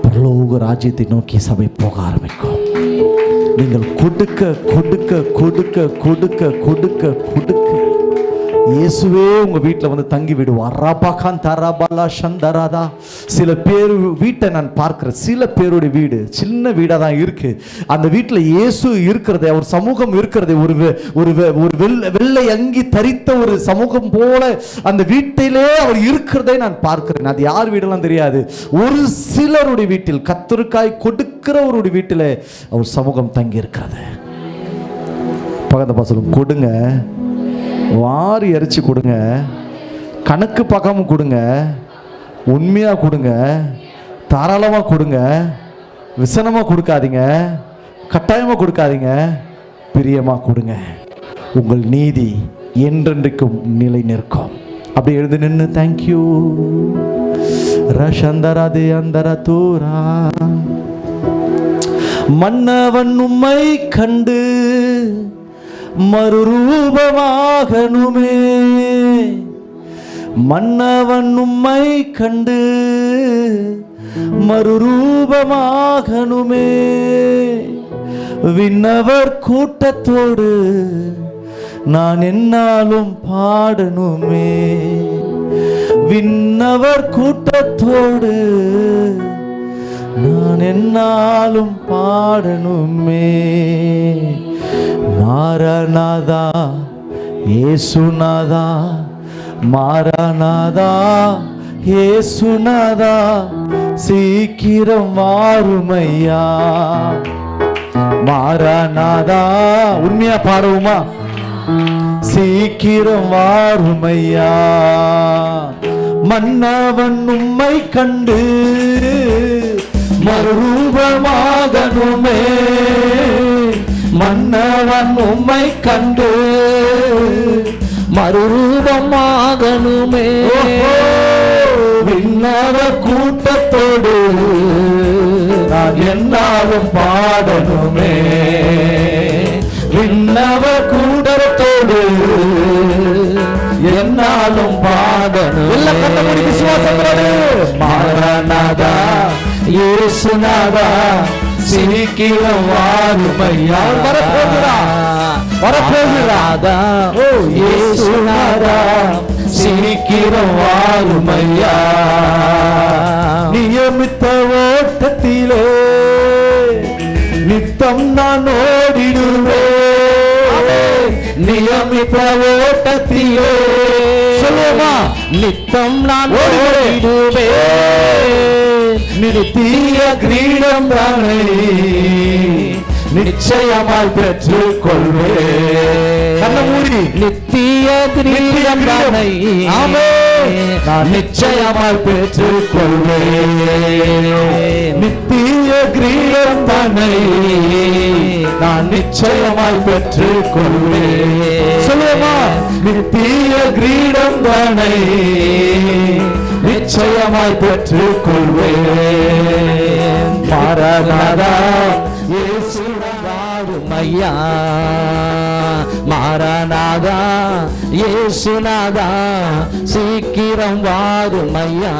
பரலோக ராஜ்யத்தை நோக்கி சபை போக ஆரம்பிக்கும். நீங்கள் கொடுக்க கொடுக்க கொடுக்க கொடுக்க கொடுக்க கொடுக்க இயேசுவே உங்க வீட்டில் வந்து தங்கி விடுவார். ரபாகான் தரபாலா சந்தராதா. சில பேர் வீட்டை நான் பார்க்கிறேன், சில பேருடைய வீடு சின்ன வீடாக தான் இருக்கு. அந்த வீட்டில் இயேசு இருக்கிறதே, ஒரு சமூகம் இருக்கிறதே, ஒரு வெள்ளை அங்கி தரித்த ஒரு சமூகம் போல அந்த வீட்டிலே அவர் இருக்கிறதை நான் பார்க்கிறேன். அது யார் வீடெல்லாம் தெரியாது. ஒரு சிலருடைய வீட்டில், கத்தருக்காய் கொடுக்கிறவருடைய வீட்டிலே அவர் சமூகம் தங்கி இருக்கிறது. பக்கத்து பாசலும் கொடுங்க, வாரி அரிச்சு கொடுங்க, கணக்கு பார்க்காம கொடுங்க, உண்மையாக கொடுங்க, தாராளமாக கொடுங்க, விசனமாக கொடுக்காதீங்க, கட்டாயமாக கொடுக்காதீங்க, பிரியமாக கொடுங்க. உங்கள் நீதி என்றென்றைக்கும் நிலை நிற்கும். அப்படி எழுந்து நின்று தேங்க்யூ ரஷந்தராதே அந்தர தூரா. மன்னவன் உம்மை கண்டு மறுரூபமாகணுமே, மன்னவன் உம்மை கண்டு மறுரூபமாகணுமே, விண்ணவர் கூட்டத்தோடு நான் என்னாலும் பாடணுமே, விண்ணவர் கூட்டத்தோடு நான் என்னாலும் பாடணுமே. மாரநாதா இயேசுநாதா, மாரநாதா இயேசுநாதா, சீக்கிரம் வாருமையா. மாரநாதா, உண்மையா பாடுவோமா? சீக்கிரம் வாருமையா. மன்னவன் உம்மை கண்டு மறுரூபமாகணுமே, மன்னவன் உம்மை கண்டு மறுரூபமாகணுமே, விண்ணவர் கூட்டத்தோடு நான் என்னாலும் பாடணுமே, விண்ணவர் கூட்டத்தோடு என்னாலும் பாடணும். மாரநாதா இயேசுநாதா, சீக்கிரம் வாருமையா. வரப்போகிறாதா ஓ இயேசுநாதா, சீக்கிரம் வாருமையா. நியமித்த ஓட்டத்திலே நித்தம் நான் ஓடிடுவேன், நியமித்த ஓட்டத்திலே சொல்லுமா, நித்தம் நான் ஓடிடுவேன், நித்திய கிரீடம் தானே நிச்சயமாய் பெற்றுக் கொள்வேன். கண்ண மூடி, நித்திய கிரீடம் தானே நான் நிச்சயமாய் பெற்றுக் கொள்வேன், நித்திய கிரீடம் தானே நான் நிச்சயமாய் பெற்றுக் கொள்வேன். சொல்லுமா, நித்திய கிரீடம் தானே நிச்சயமாய் பெற்றுக் கொள்வேன். மாரநாதா இயேசு வாருமையா மாரநாதா இயேசுநாதா சீக்கிரம் வாருமையா